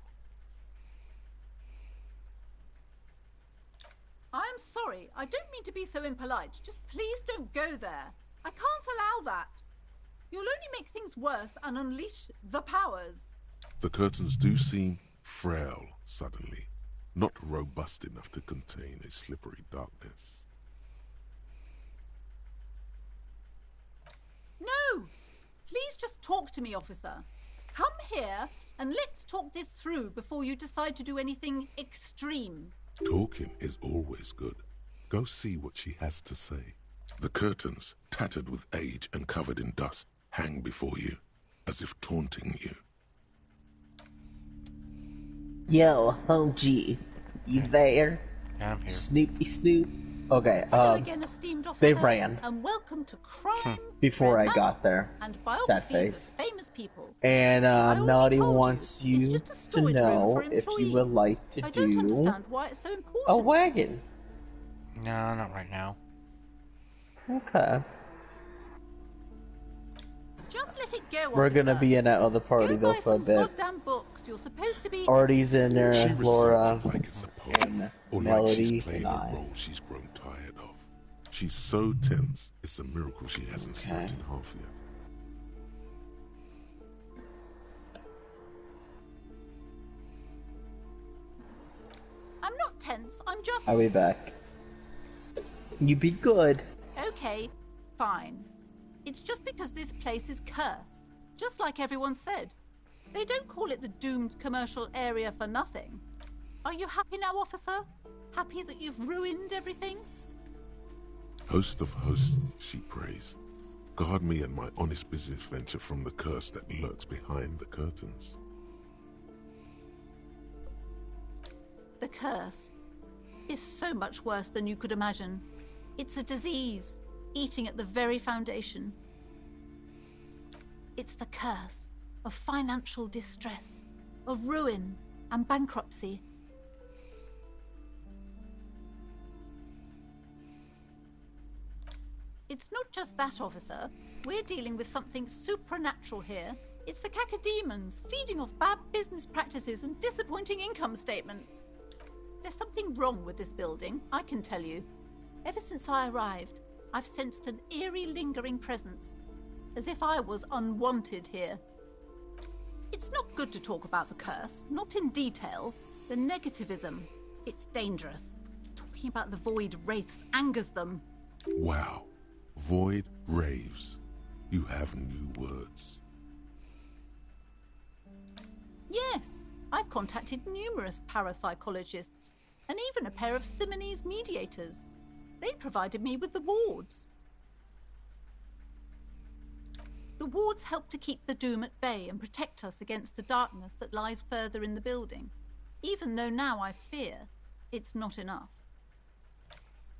I'm sorry, I don't mean to be so impolite. Just please don't go there. I can't allow that. You'll only make things worse and unleash the powers. The curtains do seem frail suddenly, not robust enough to contain a slippery darkness. No! Please just talk to me, officer. Come here and let's talk this through before you decide to do anything extreme. Talking is always good. Go see what she has to say. The curtains, tattered with age and covered in dust, hang before you, as if taunting you. Yo, OG, you there? Yeah, I'm here. Snoopy Snoop. Okay, Hello again, esteemed officer, they ran and welcome to Crime, before I Romance, got there. and Sad biographies face. of famous people. And already Melody told wants you to storage room know for if you would like to I don't do understand why it's so important. a wagon. No, not right now. Okay. Just let it go, We're gonna officer. be in that other party Go though buy for a some bit. goddamn books. You're supposed to be. Artie's in there, She Laura, recites it like it's a poem, or like Melody, she's playing and a I. role she's grown tired of. She's so tense, it's a miracle she hasn't slept in half yet. I'm not tense. I'm just. I'll be back. You be good. Okay, fine. It's just because this place is cursed, just like everyone said. They don't call it the doomed commercial area for nothing. Are you happy now, officer? Happy that you've ruined everything? Host of hosts, she prays. Guard me and my honest business venture from the curse that lurks behind the curtains. The curse is so much worse than you could imagine. It's a disease, eating at the very foundation. It's the curse of financial distress, of ruin and bankruptcy. It's not just that, officer. We're dealing with something supernatural here. It's the cacodemons feeding off bad business practices and disappointing income statements. There's something wrong with this building, I can tell you. Ever since I arrived, I've sensed an eerie lingering presence, as if I was unwanted here. It's not good to talk about the curse, not in detail. The negativism, it's dangerous. Talking about the void wraiths angers them. Wow. Void raves. You have new words. Yes, I've contacted numerous parapsychologists, and even a pair of Simonese mediators. They provided me with the wards. The wards help to keep the doom at bay and protect us against the darkness that lies further in the building, even though now I fear it's not enough.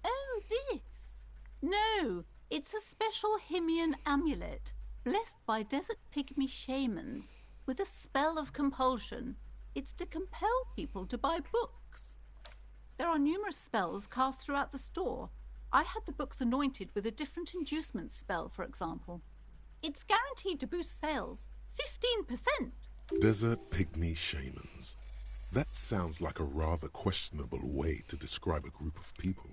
Oh, this? No, it's a special Himian amulet, blessed by desert pygmy shamans, with a spell of compulsion. It's to compel people to buy books. There are numerous spells cast throughout the store. I had the books anointed with a different inducement spell, for example. It's guaranteed to boost sales 15%. Desert pygmy shamans. That sounds like a rather questionable way to describe a group of people.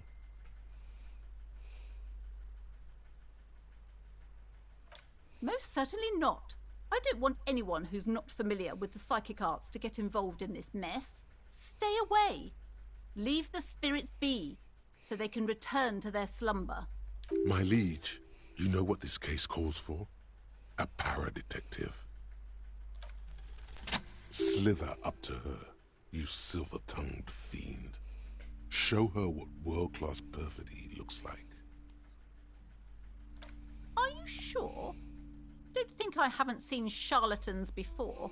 Most certainly not. I don't want anyone who's not familiar with the psychic arts to get involved in this mess. Stay away. Leave the spirits be, so they can return to their slumber. My liege, you know what this case calls for? A para-detective. Slither up to her. You silver-tongued fiend. Show her what world-class perfidy looks like. Are you sure? Don't think I haven't seen charlatans before.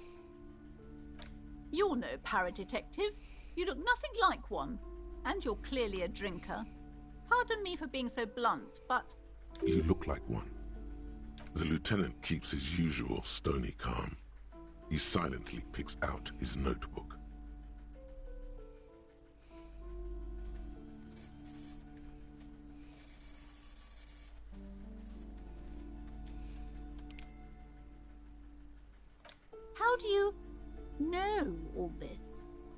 You're no para-detective. You look nothing like one. And you're clearly a drinker. Pardon me for being so blunt, but... You look like one. The lieutenant keeps his usual stony calm. He silently picks out his notebook. How do you know all this?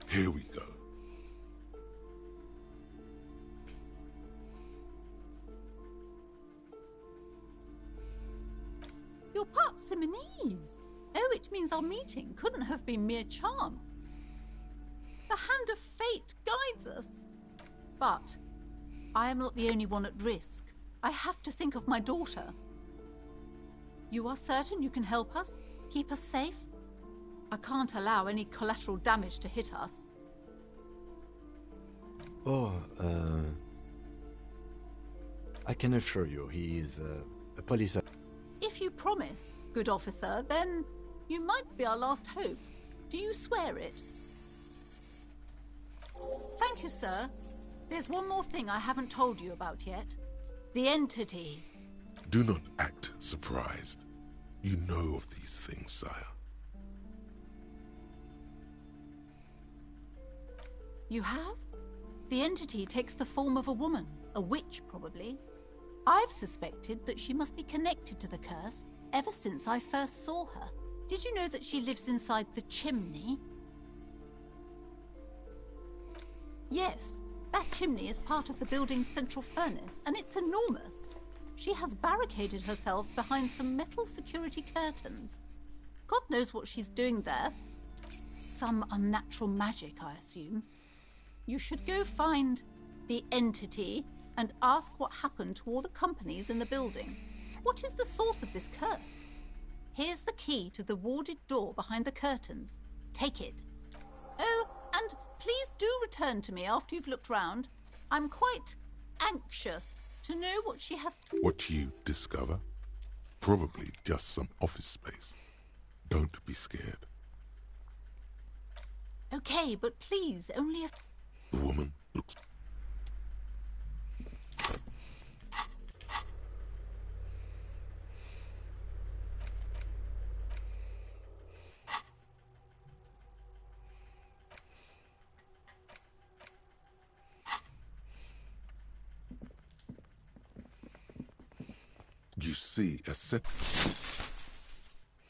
Here we go. You're part Simonese. Oh, it means our meeting couldn't have been mere chance. The hand of fate guides us. But I am not the only one at risk. I have to think of my daughter. You are certain you can help us? Keep us safe? I can't allow any collateral damage to hit us. Oh, I can assure you he is a police... If you promise, good officer, then you might be our last hope. Do you swear it? Thank you, sir. There's one more thing I haven't told you about yet. The entity. Do not act surprised. You know of these things, sire. You have? The entity takes the form of a woman, a witch probably. I've suspected that she must be connected to the curse ever since I first saw her. Did you know that she lives inside the chimney? Yes, that chimney is part of the building's central furnace, and it's enormous. She has barricaded herself behind some metal security curtains. God knows what she's doing there. Some unnatural magic, I assume. You should go find the entity and ask what happened to all the companies in the building. What is the source of this curse? Here's the key to the warded door behind the curtains. Take it. Oh, and please do return to me after you've looked round. I'm quite anxious to know what she has... What you discover? Probably just some office space. Don't be scared. Okay, but please, only if... The woman looks...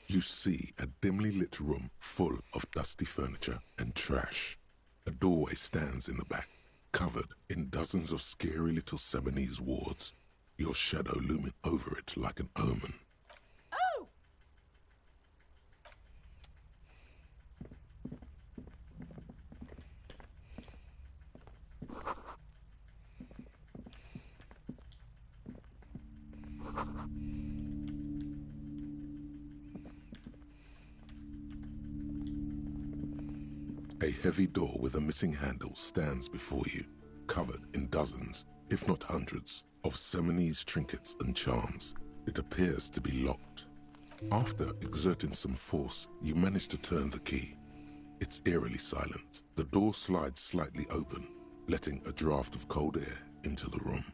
You see a dimly lit room full of dusty furniture and trash. A doorway stands in the back, covered in dozens of scary little Seminese wards, your shadow looming over it like an omen. Oh! A heavy door with a missing handle stands before you, covered in dozens, if not hundreds, of Seminese trinkets and charms. It appears to be locked. After exerting some force, you manage to turn the key. It's eerily silent. The door slides slightly open, letting a draft of cold air into the room.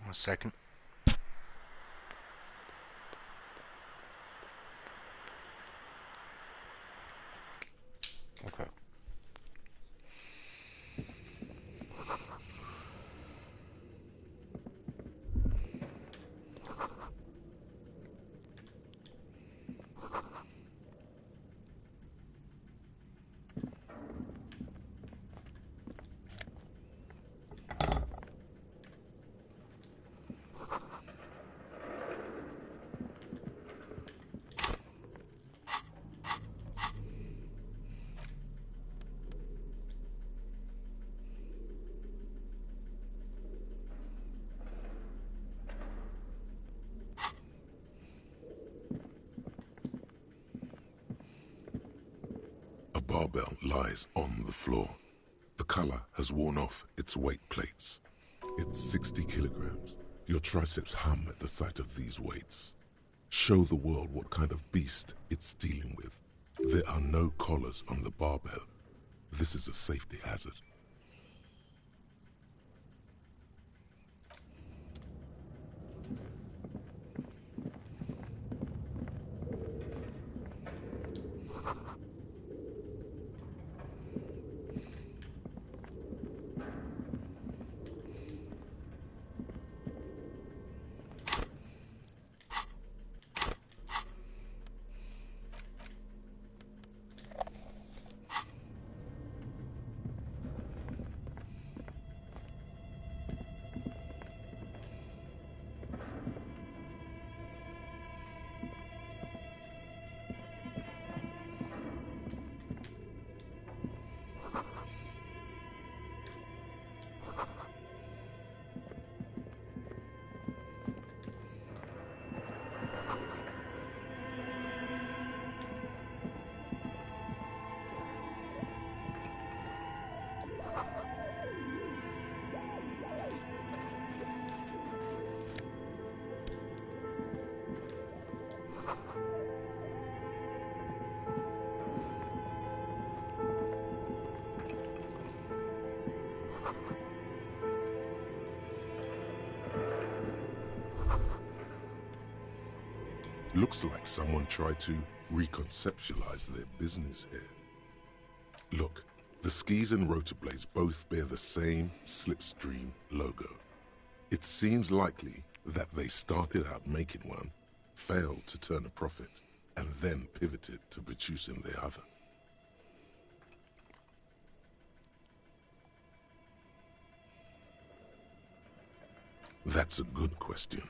One second. Okay. barbell lies on the floor. The color has worn off its weight plates. It's 60 kilograms. Your triceps hum at the sight of these weights. Show the world what kind of beast it's dealing with. There are no collars on the barbell. This is a safety hazard. Looks like someone tried to reconceptualize their business here. Look, the skis and rotor blades both bear the same Slipstream logo. It seems likely that they started out making one, failed to turn a profit, and then pivoted to producing the other. That's a good question.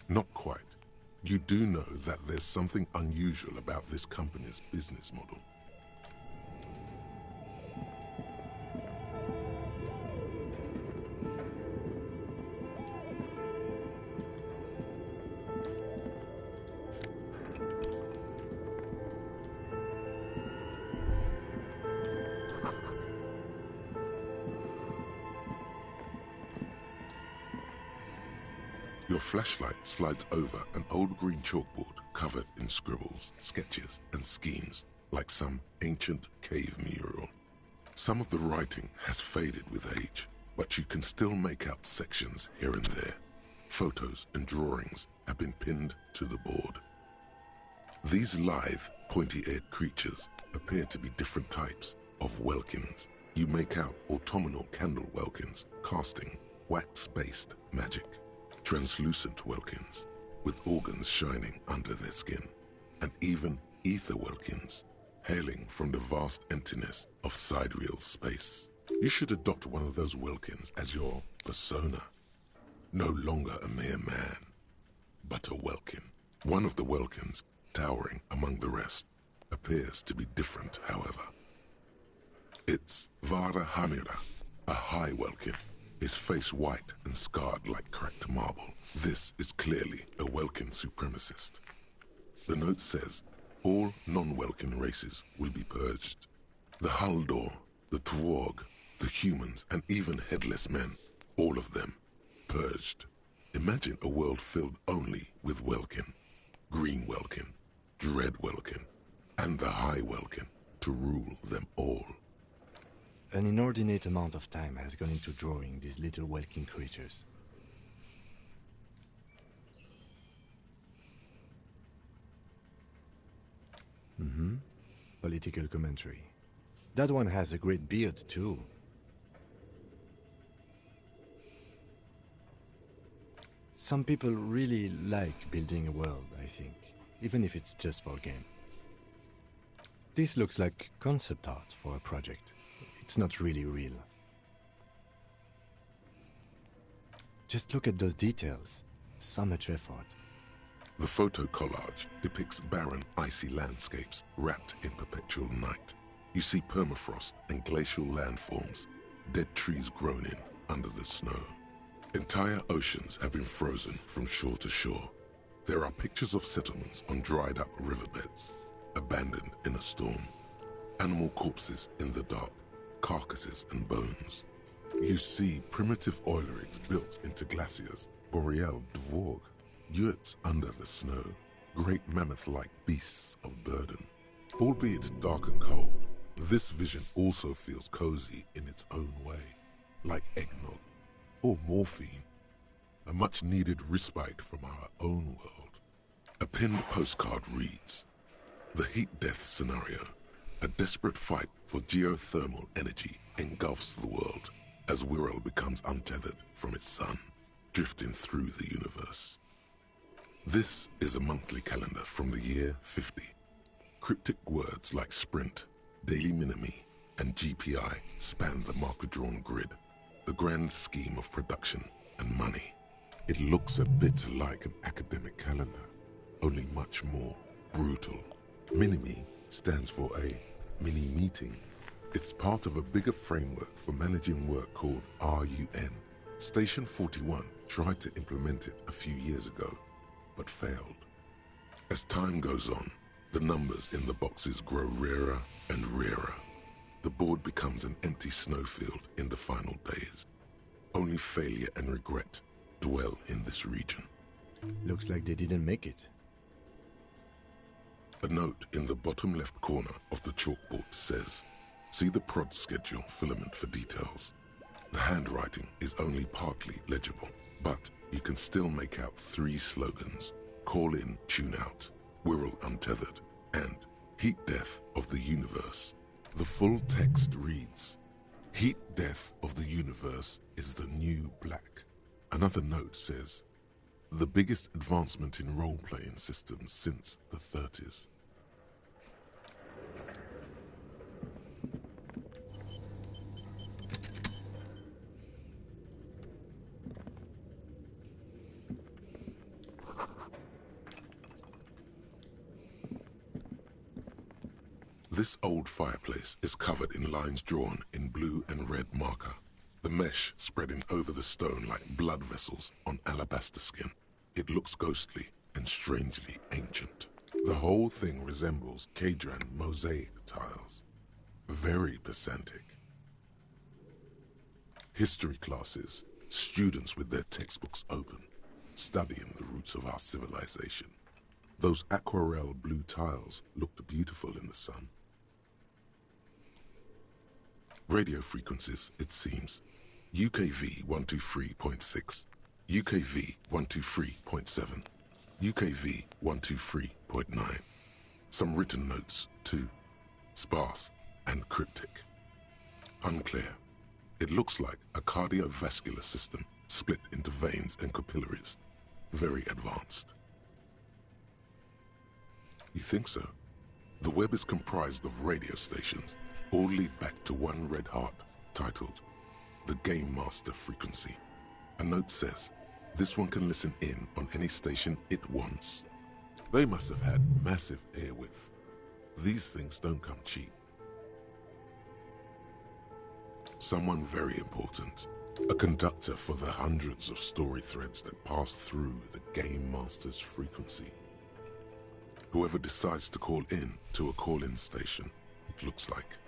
Not quite. You do know that there's something unusual about this company's business model. Your flashlight slides over an old green chalkboard covered in scribbles, sketches, and schemes, like some ancient cave mural. Some of the writing has faded with age, but you can still make out sections here and there. Photos and drawings have been pinned to the board. These lithe, pointy-eared creatures appear to be different types of welkins. You make out autumnal candle welkins, casting wax-based magic. Translucent welkins, with organs shining under their skin, and even ether welkins, hailing from the vast emptiness of sidereal space. You should adopt one of those welkins as your persona. No longer a mere man, but a welkin. One of the welkins, towering among the rest, appears to be different, however. It's Vara Hamira, a high welkin. His face white and scarred like cracked marble. This is clearly a Welkin supremacist. The note says, all non-Welkin races will be purged. The Haldor, the Tworg, the humans, and even headless men, all of them, purged. Imagine a world filled only with Welkin, Green Welkin, Dread Welkin, and the High Welkin to rule them all. An inordinate amount of time has gone into drawing these little Welkin creatures. Political commentary. That one has a great beard, too. Some people really like building a world, I think, even if it's just for a game. This looks like concept art for a project. It's not really real. Just look at those details. So much effort. The photo collage depicts barren, icy landscapes wrapped in perpetual night. You see permafrost and glacial landforms, dead trees grown in under the snow. Entire oceans have been frozen from shore to shore. There are pictures of settlements on dried-up riverbeds, abandoned in a storm. Animal corpses in the dark, carcasses and bones. You see primitive oil rigs built into glaciers, boreal dvorg, yurts under the snow, great mammoth-like beasts of burden. Albeit dark and cold, this vision also feels cozy in its own way, like eggnog or morphine, a much-needed respite from our own world. A pinned postcard reads, "The heat death scenario. A desperate fight for geothermal energy engulfs the world as Wirral becomes untethered from its sun, drifting through the universe." This is a monthly calendar from the year 50. Cryptic words like sprint, daily minimi, and GPI span the marker-drawn grid, the grand scheme of production and money. It looks a bit like an academic calendar, only much more brutal. Minimi stands for a mini-meeting. It's part of a bigger framework for managing work called RUN. Station 41 tried to implement it a few years ago, but failed. As time goes on, the numbers in the boxes grow rarer and rarer. The board becomes an empty snowfield in the final days. Only failure and regret dwell in this region. Looks like they didn't make it. A note in the bottom left corner of the chalkboard says, "See the prod schedule filament for details." The handwriting is only partly legible, but you can still make out 3 slogans: "Call in, tune out," "Wirral untethered," and "Heat death of the universe." The full text reads, "Heat death of the universe is the new black." Another note says, "The biggest advancement in role-playing systems since the 30s. This old fireplace is covered in lines drawn in blue and red marker, the mesh spreading over the stone like blood vessels on alabaster skin. It looks ghostly and strangely ancient. The whole thing resembles Kadran mosaic tiles. Very pedantic. History classes, students with their textbooks open, studying the roots of our civilization. Those aquarelle blue tiles looked beautiful in the sun. Radio frequencies, it seems. UKV 123.6, UKV 123.7, UKV 123.9. Some written notes, too. Sparse and cryptic. Unclear. It looks like a cardiovascular system split into veins and capillaries. Very advanced. You think so? The web is comprised of radio stations, all lead back to one red heart, titled the Game Master Frequency. A note says, this one can listen in on any station it wants. They must have had massive airwidth. These things don't come cheap. Someone very important. A conductor for the hundreds of story threads that pass through the Game Master's frequency. Whoever decides to call in to a call-in station, it looks like.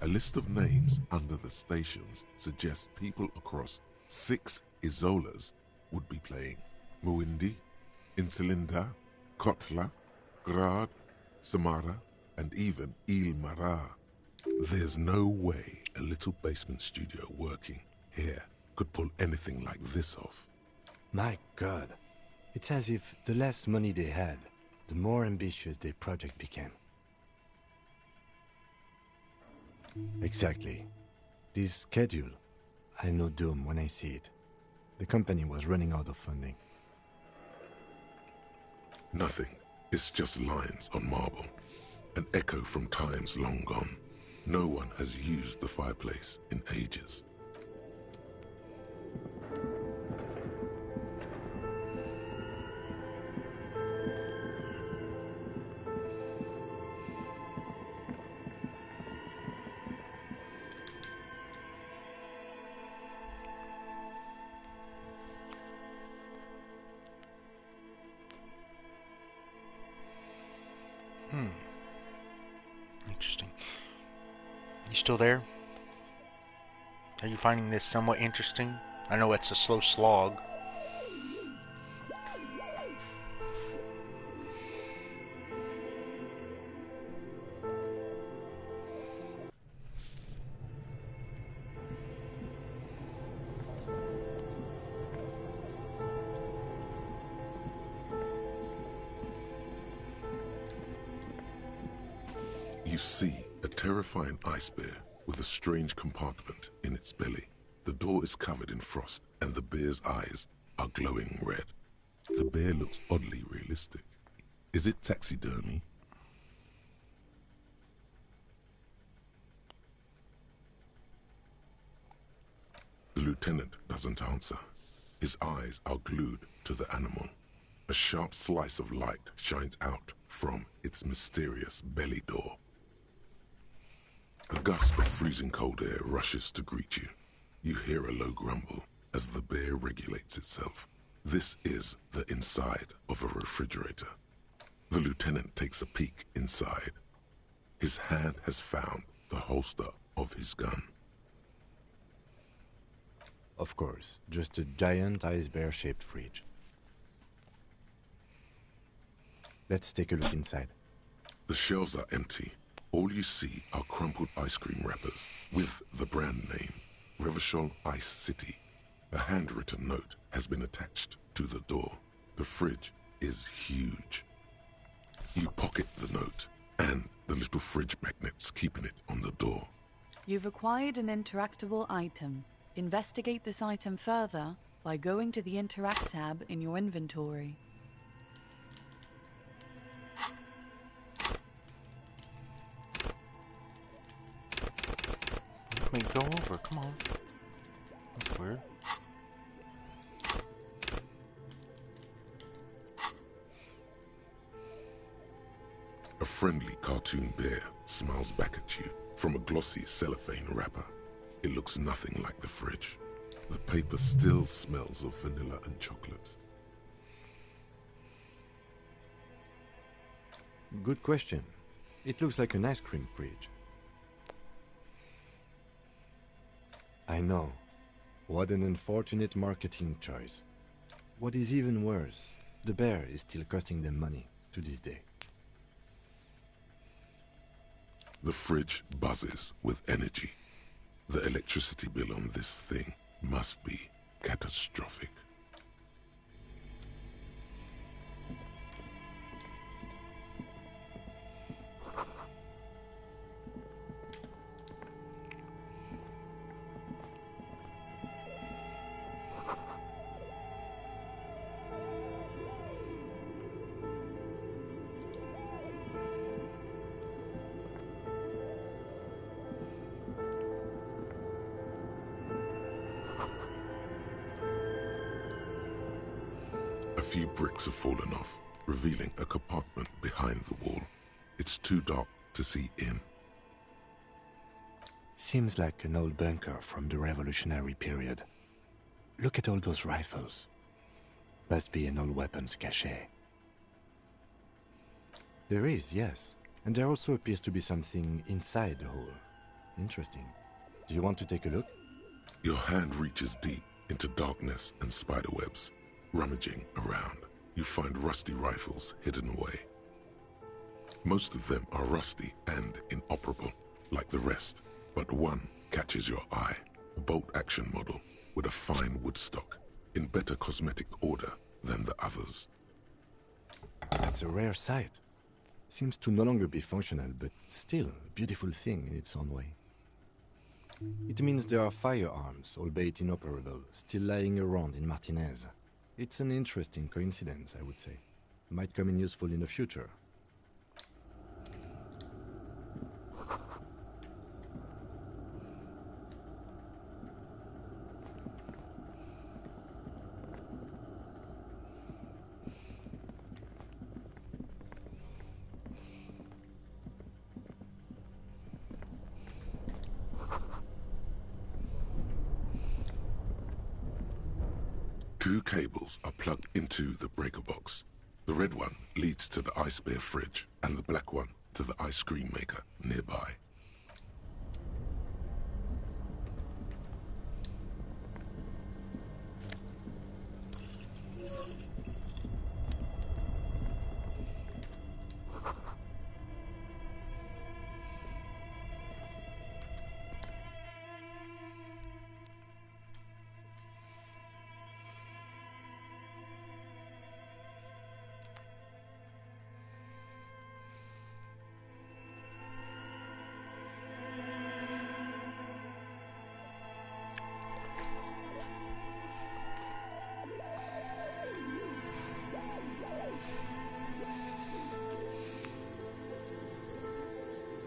A list of names under the stations suggests people across 6 Isolas would be playing. Muindi, Insulinda, Kotla, Grad, Samara, and even Ilmara. There's no way a little basement studio working here could pull anything like this off. My God. It's as if the less money they had, the more ambitious their project became. Exactly. This schedule, I know doom when I see it. The company was running out of funding. Nothing. It's just lines on marble. An echo from times long gone. No one has used the fireplace in ages. Hmm. Interesting. You still there? Are you finding this somewhat interesting? I know it's a slow slog. You see a terrifying ice bear with a strange compartment in its belly. The door is covered in frost, and the bear's eyes are glowing red. The bear looks oddly realistic. Is it taxidermy? The lieutenant doesn't answer. His eyes are glued to the animal. A sharp slice of light shines out from its mysterious belly door. A gust of freezing cold air rushes to greet you. You hear a low grumble as the bear regulates itself. This is the inside of a refrigerator. The lieutenant takes a peek inside. His hand has found the holster of his gun. Of course, just a giant ice bear-shaped fridge. Let's take a look inside. The shelves are empty. All you see are crumpled ice cream wrappers with the brand name, Revachol Ice City. A handwritten note has been attached to the door. The fridge is huge. You pocket the note and the little fridge magnets keeping it on the door. You've acquired an interactable item. Investigate this item further by going to the Interact tab in your inventory. Let me go over, come on. That's weird. A friendly cartoon bear smiles back at you from a glossy cellophane wrapper. It looks nothing like the fridge. The paper still smells of vanilla and chocolate. Good question. It looks like an ice cream fridge. I know. What an unfortunate marketing choice. What is even worse, the bear is still costing them money to this day. The fridge buzzes with energy. The electricity bill on this thing must be catastrophic. A few bricks have fallen off, revealing a compartment behind the wall. It's too dark to see in. Seems like an old bunker from the Revolutionary period. Look at all those rifles. Must be an old weapons cache. There is, yes. And there also appears to be something inside the hole. Interesting. Do you want to take a look? Your hand reaches deep into darkness and spiderwebs. Rummaging around, you find rusty rifles hidden away. Most of them are rusty and inoperable, like the rest, but one catches your eye, a bolt-action model with a fine wood stock, in better cosmetic order than the others. That's a rare sight. Seems to no longer be functional, but still a beautiful thing in its own way. It means there are firearms, albeit inoperable, still lying around in Martinez. It's an interesting coincidence, I would say. Might come in useful in the future. Two cables are plugged into the breaker box. The red one leads to the ice bear fridge, and the black one to the ice cream maker nearby.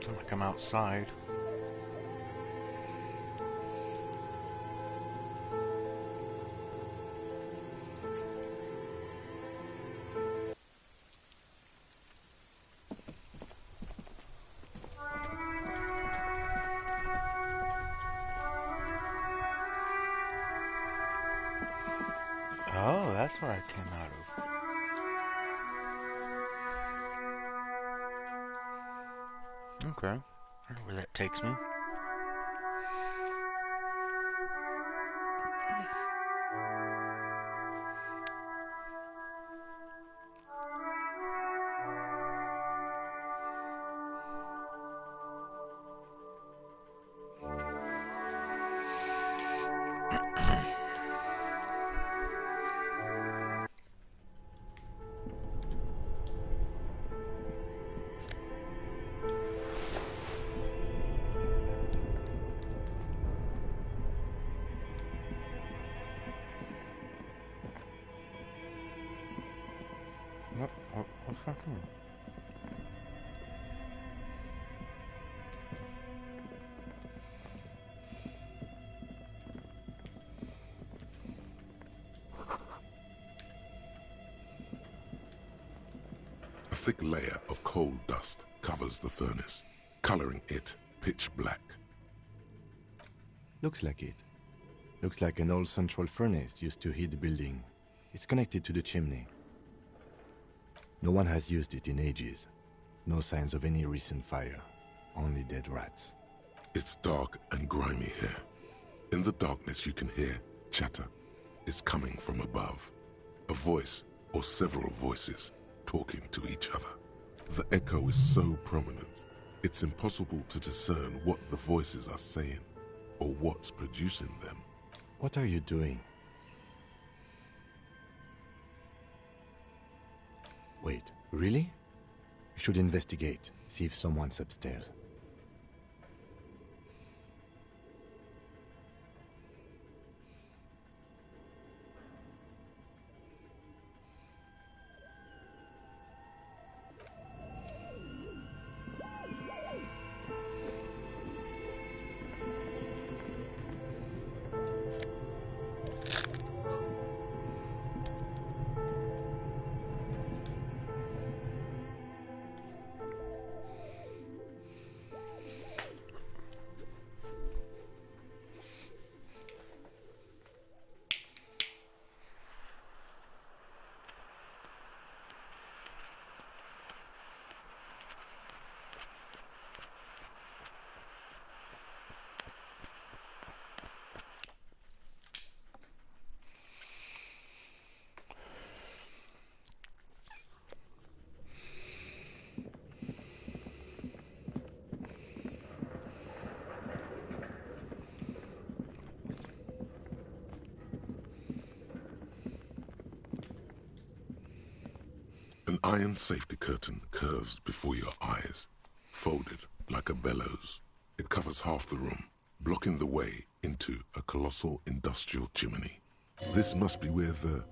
Sounds like I'm outside. Oh, that's where I came out of. Okay. I don't know where that takes me. What's happening? A thick layer of coal dust covers the furnace, coloring it pitch black. Looks like it. Looks like an old central furnace used to heat the building. It's connected to the chimney. No one has used it in ages. No signs of any recent fire. Only dead rats. It's dark and grimy here. In the darkness you can hear chatter. It's coming from above. A voice or several voices talking to each other. The echo is so prominent, it's impossible to discern what the voices are saying or what's producing them. What are you doing? Wait, really? We should investigate, see if someone's upstairs. An iron safety curtain curves before your eyes, folded like a bellows. It covers half the room, blocking the way into a colossal industrial chimney. This must be where the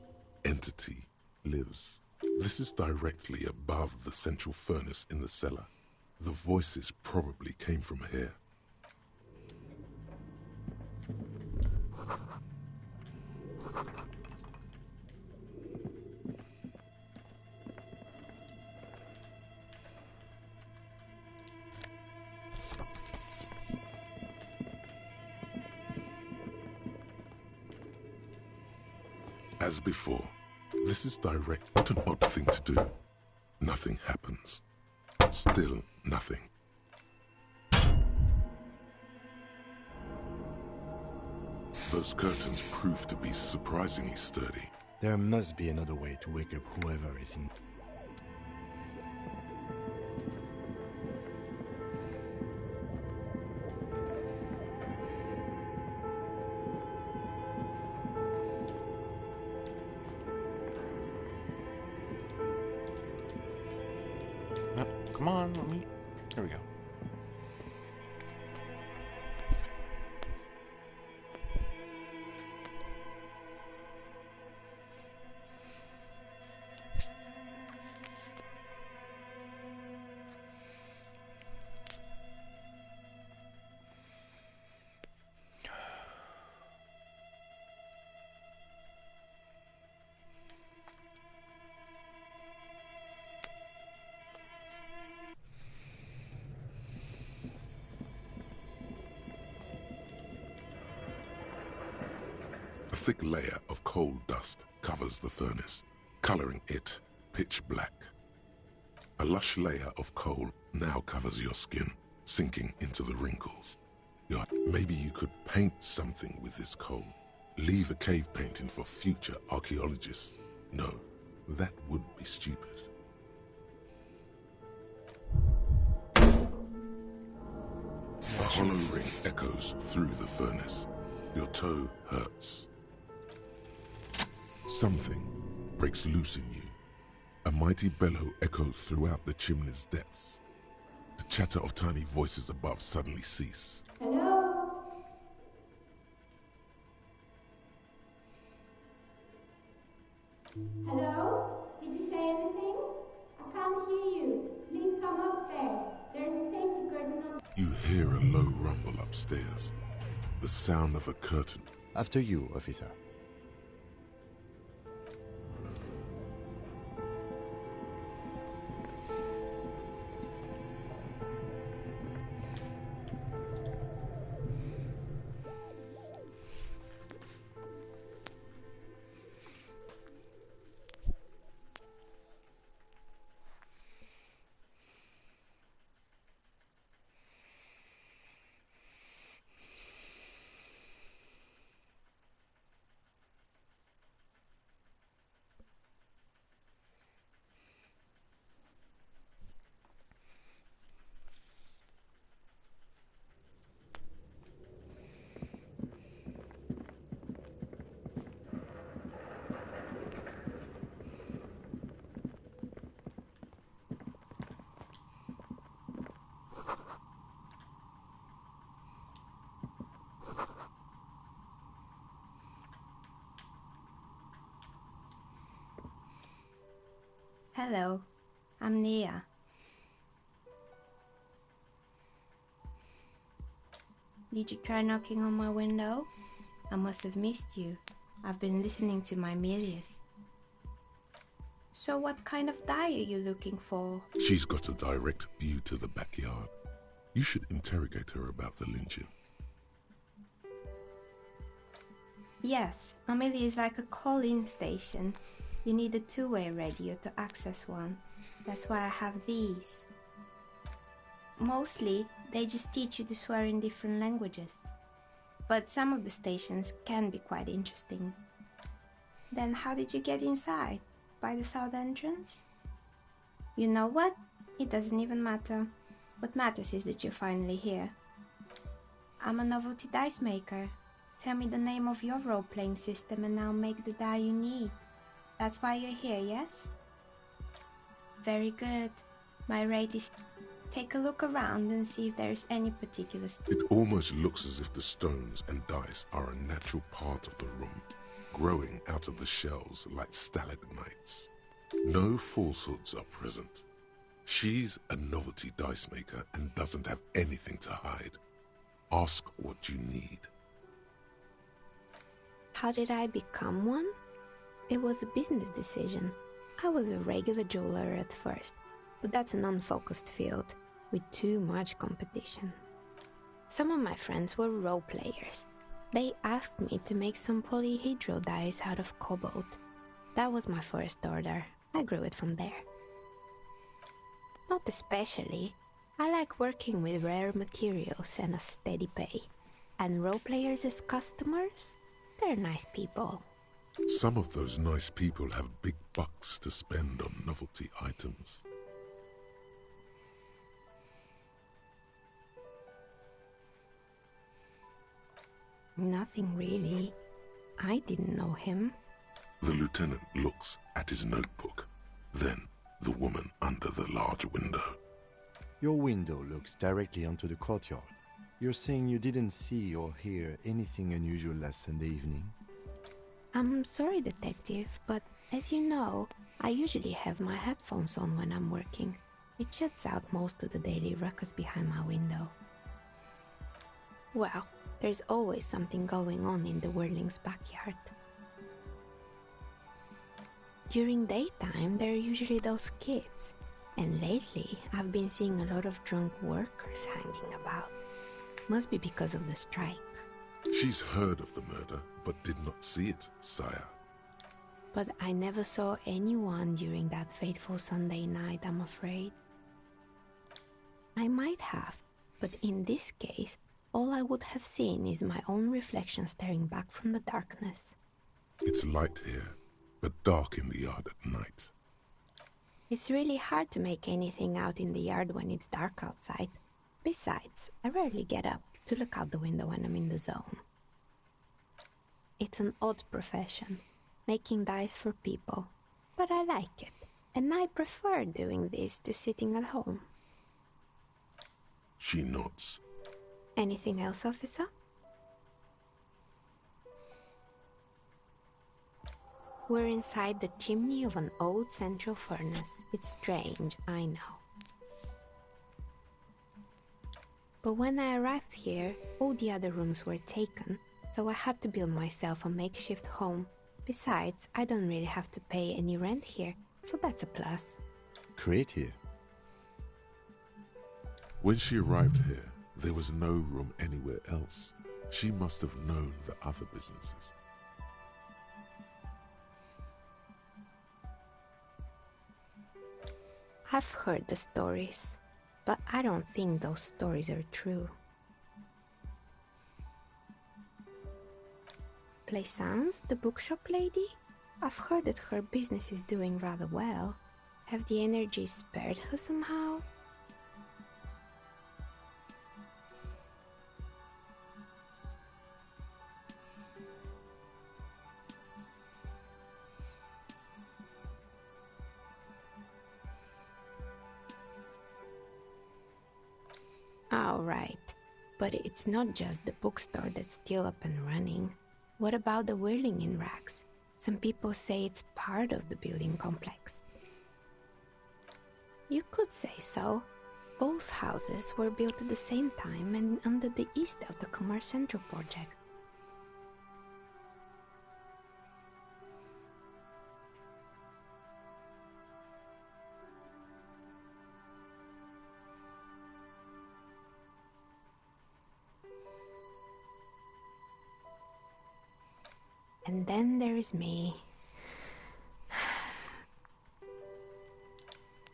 entity lives. This is directly above the central furnace in the cellar. The voices probably came from here. As before, This is direct, not an odd thing to do. Nothing happens. Still nothing. Those curtains prove to be surprisingly sturdy. There must be another way to wake up whoever is in. Come on, let me. There we go. A thick layer of coal dust covers the furnace, coloring it pitch black. A lush layer of coal now covers your skin, sinking into the wrinkles. Maybe you could paint something with this coal. Leave a cave painting for future archaeologists. No, that would be stupid. A hollow ring echoes through the furnace. Your toe hurts. Something breaks loose in you. A mighty bellow echoes throughout the chimney's depths. The chatter of tiny voices above suddenly cease. Hello? Hello? Did you say anything? I can't hear you. Please come upstairs. There's a safety curtain on. You hear a low rumble upstairs. The sound of a curtain. After you, officer. Hello, I'm Nia. Did you try knocking on my window? I must have missed you. I've been listening to my Milius. So what kind of dye are you looking for? She's got a direct view to the backyard. You should interrogate her about the lynching. Yes, Amelia is like a call-in station. You need a two-way radio to access one. That's why I have these. Mostly, they just teach you to swear in different languages. But some of the stations can be quite interesting. Then how did you get inside? By the south entrance? You know what? It doesn't even matter. What matters is that you're finally here. I'm a novelty dice maker. Tell me the name of your role-playing system and I'll make the die you need. That's why you're here, yes? Very good. My rate is... Take a look around and see if there is any particular... It almost looks as if the stones and dice are a natural part of the room, growing out of the shells like stalagmites. No falsehoods are present. She's a novelty dice maker and doesn't have anything to hide. Ask what you need. How did I become one? It was a business decision. I was a regular jeweler at first, but that's an unfocused field with too much competition. Some of my friends were role players. They asked me to make some polyhedral dice out of cobalt. That was my first order. I grew it from there. Not especially. I like working with rare materials and a steady pay. And role players as customers? They're nice people. Some of those nice people have big bucks to spend on novelty items. Nothing really. I didn't know him. The lieutenant looks at his notebook, then the woman under the large window. Your window looks directly onto the courtyard. You're saying you didn't see or hear anything unusual last Sunday evening? I'm sorry, Detective, but as you know, I usually have my headphones on when I'm working. It shuts out most of the daily ruckus behind my window. Well, there's always something going on in the Whirling's backyard. During daytime, there are usually those kids. And lately, I've been seeing a lot of drunk workers hanging about. Must be because of the strike. She's heard of the murder, but did not see it, sire. But I never saw anyone during that fateful Sunday night, I'm afraid. I might have, but in this case, all I would have seen is my own reflection staring back from the darkness. It's light here, but dark in the yard at night. It's really hard to make anything out in the yard when it's dark outside. Besides, I rarely get up to look out the window when I'm in the zone. It's an odd profession, making dice for people, but I like it, and I prefer doing this to sitting at home. She nods. Anything else, officer? We're inside the chimney of an old central furnace. It's strange, I know. But when I arrived here, all the other rooms were taken, so I had to build myself a makeshift home. Besides, I don't really have to pay any rent here, so that's a plus. Creative. When she arrived here, there was no room anywhere else. She must have known the other businesses. I've heard the stories, but I don't think those stories are true. Plaisance, the bookshop lady? I've heard that her business is doing rather well. Have the energy spared her somehow? All right, but it's not just the bookstore that's still up and running. What about the Whirling in Rags? Some people say it's part of the building complex. You could say so. Both houses were built at the same time and under the east of the Commerce Central project. And then there is me.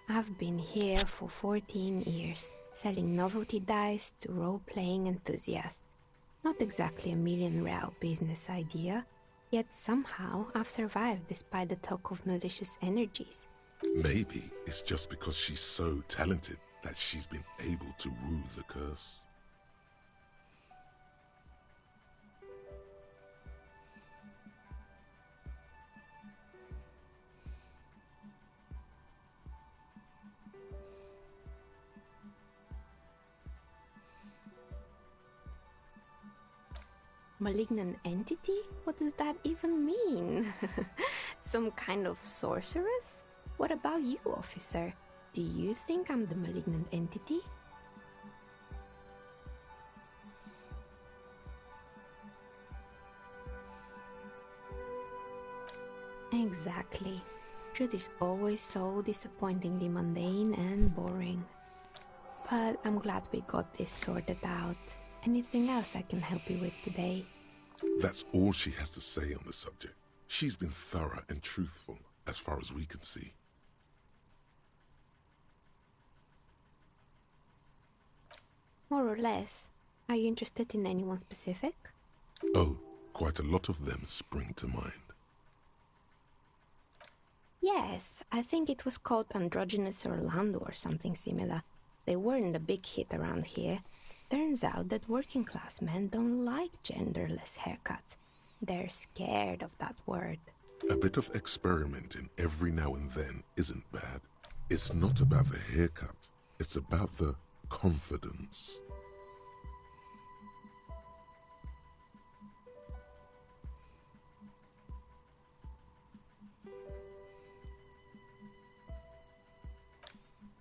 I've been here for 14 years, selling novelty dice to role-playing enthusiasts. Not exactly a million-real business idea, yet somehow I've survived despite the talk of malicious energies. Maybe it's just because she's so talented that she's been able to woo the curse. Malignant entity? What does that even mean? Some kind of sorceress? What about you, officer? Do you think I'm the malignant entity? Exactly. Truth is always so disappointingly mundane and boring. But I'm glad we got this sorted out. Anything else I can help you with today? That's all she has to say on the subject. She's been thorough and truthful, as far as we can see. More or less. Are you interested in anyone specific? Oh, quite a lot of them spring to mind. Yes, I think it was called Androgynous Orlando or something similar. They weren't a big hit around here. Turns out that working class men don't like genderless haircuts. They're scared of that word. A bit of experimenting every now and then isn't bad. It's not about the haircut. It's about the confidence.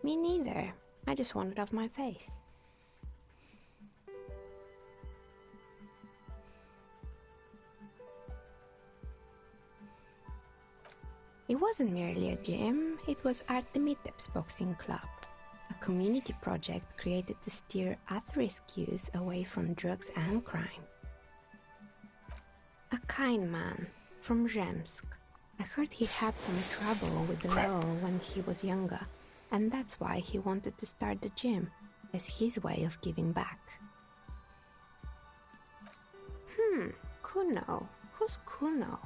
Me neither. I just want it off my face. It wasn't merely a gym, it was Artemiteps Boxing Club, a community project created to steer at-risk youth away from drugs and crime. A kind man from Zemsk. I heard he had some trouble with the law when he was younger, and that's why he wanted to start the gym, as his way of giving back. Kuno. Who's Kuno?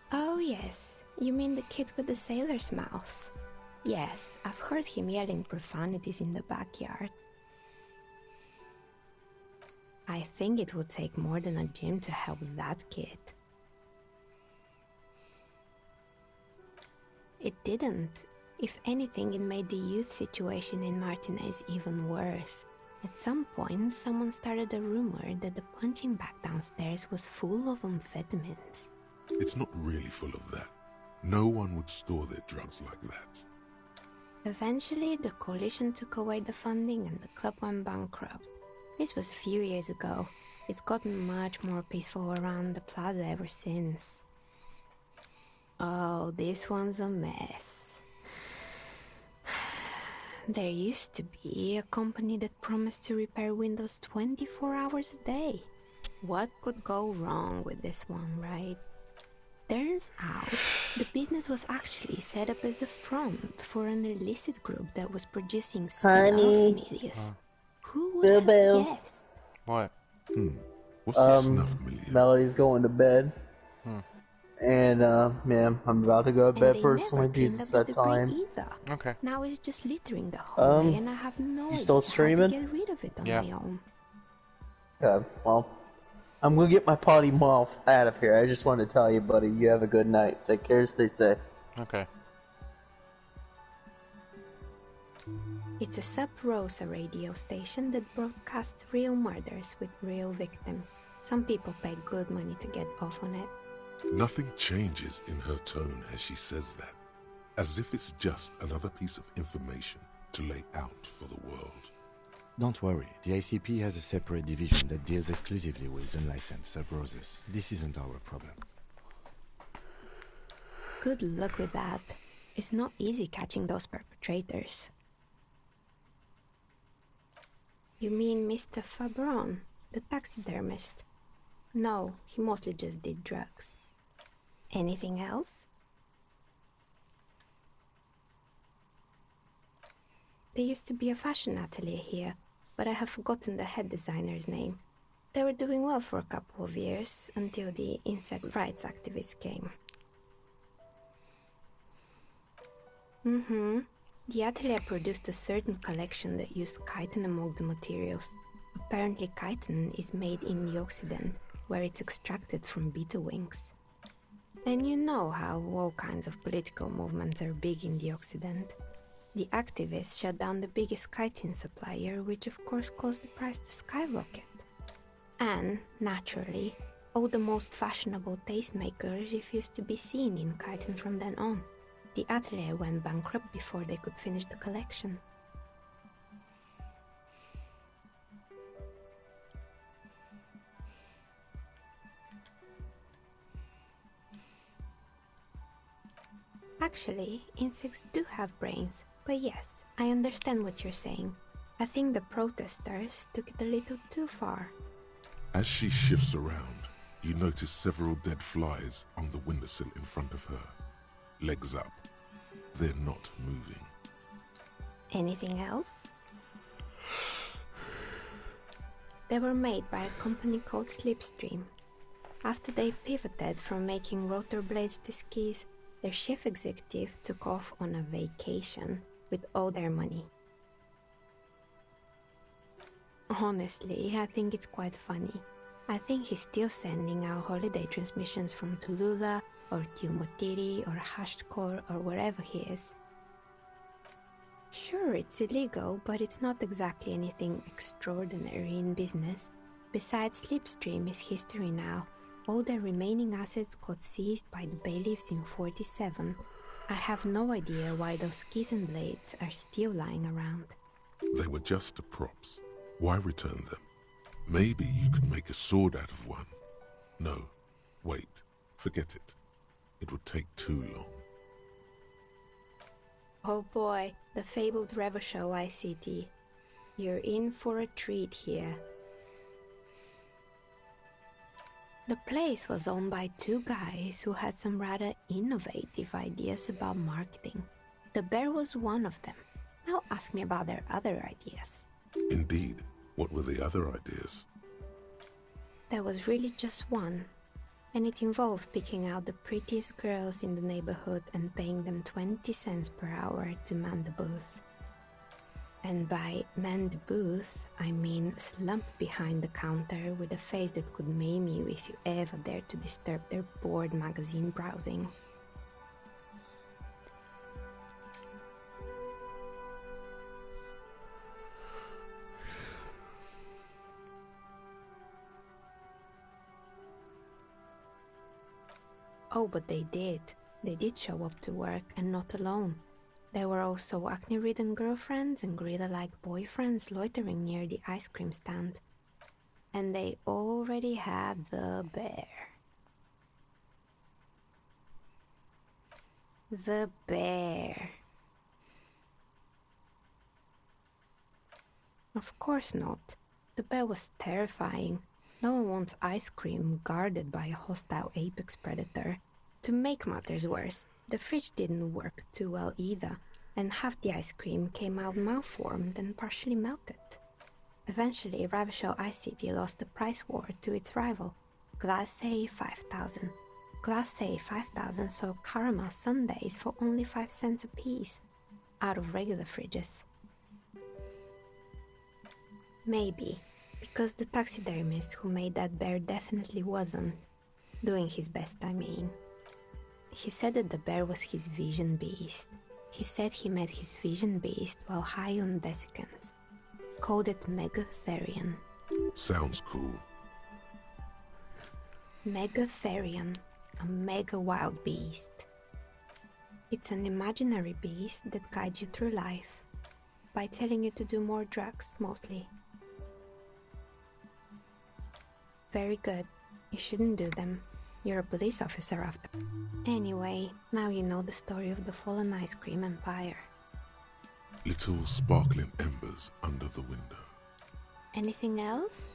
Oh yes, you mean the kid with the sailor's mouth. Yes, I've heard him yelling profanities in the backyard. I think it would take more than a gym to help that kid. It didn't. If anything, it made the youth situation in Martinez even worse. At some point, someone started a rumor that the punching bag downstairs was full of amphetamines. It's not really full of that. No one would store their drugs like that. Eventually, the coalition took away the funding and the club went bankrupt. This was a few years ago. It's gotten much more peaceful around the plaza ever since. Oh, this one's a mess. There used to be a company that promised to repair windows 24 hours a day. What could go wrong with this one, right? Turns out, the business was actually set up as a front for an illicit group that was producing snuff milias. Who would have guessed? What? What's the snuff milieu? Melody's going to bed. And, man, I'm about to go to bed they personally. never cleaned Jesus, up that the debris time. either. Okay. Now it's just littering the hallway, and I have no idea how to get rid of it on my own. Okay, well, I'm gonna get my potty mouth out of here. I just wanted to tell you, buddy, you have a good night. Take care, stay safe. Okay. It's a Sub Rosa radio station that broadcasts real murders with real victims. Some people pay good money to get off on it. Nothing changes in her tone as she says that, as if it's just another piece of information to lay out for the world. Don't worry, the ICP has a separate division that deals exclusively with unlicensed sub-roses. This isn't our problem. Good luck with that. It's not easy catching those perpetrators. You mean Mr. Fabron, the taxidermist? No, he mostly just did drugs. Anything else? There used to be a fashion atelier here, but I have forgotten the head designer's name. They were doing well for a couple of years, until the insect rights activists came. The atelier produced a certain collection that used chitin among the materials. Apparently chitin is made in the Occident, where it's extracted from beetle wings. And you know how all kinds of political movements are big in the Occident. The activists shut down the biggest chitin supplier, which of course caused the price to skyrocket. And, naturally, all the most fashionable tastemakers refused to be seen in chitin from then on. The atelier went bankrupt before they could finish the collection. Actually, insects do have brains, but yes, I understand what you're saying. I think the protesters took it a little too far. As she shifts around, you notice several dead flies on the windowsill in front of her. Legs up. They're not moving. Anything else? They were made by a company called Slipstream. After they pivoted from making rotor blades to skis, their chief executive took off on a vacation with all their money. Honestly, I think it's quite funny. I think he's still sending out holiday transmissions from Tulula or Tiumotiri or Hashtkor or wherever he is. Sure, it's illegal, but it's not exactly anything extraordinary in business. Besides, Slipstream is history now. All their remaining assets got seized by the bailiffs in 47. I have no idea why those skis and blades are still lying around. They were just the props. Why return them? Maybe you could make a sword out of one. No, wait, forget it. It would take too long. Oh boy, the fabled Revachol ICT. You're in for a treat here. The place was owned by two guys who had some rather innovative ideas about marketing. The bear was one of them. Now ask me about their other ideas. Indeed. What were the other ideas? There was really just one, and it involved picking out the prettiest girls in the neighborhood and paying them 20 cents per hour to man the booth. And by man the booth, I mean slump behind the counter with a face that could maim you if you ever dared to disturb their bored magazine browsing. Oh, but they did. They did show up to work, and not alone. There were also acne-ridden girlfriends and gorilla-like boyfriends loitering near the ice cream stand. And they already had the bear. The bear. Of course not. The bear was terrifying. No one wants ice cream guarded by a hostile apex predator. To make matters worse, the fridge didn't work too well either, and half the ice cream came out malformed and partially melted. Eventually, Revachol ICT lost the price war to its rival, Glace 5000. Glace 5000 sold caramel sundaes for only 5 cents a piece, out of regular fridges. Maybe. Because the taxidermist who made that bear definitely wasn't. Doing his best, I mean. He said that the bear was his vision beast. He said he met his vision beast while high on desiccants. Called it Megatherion. Sounds cool. Megatherion, a mega wild beast. It's an imaginary beast that guides you through life. By telling you to do more drugs, mostly. Very good. You shouldn't do them. You're a police officer after. Anyway, now you know the story of the fallen ice cream empire. Little sparkling embers under the window. Anything else?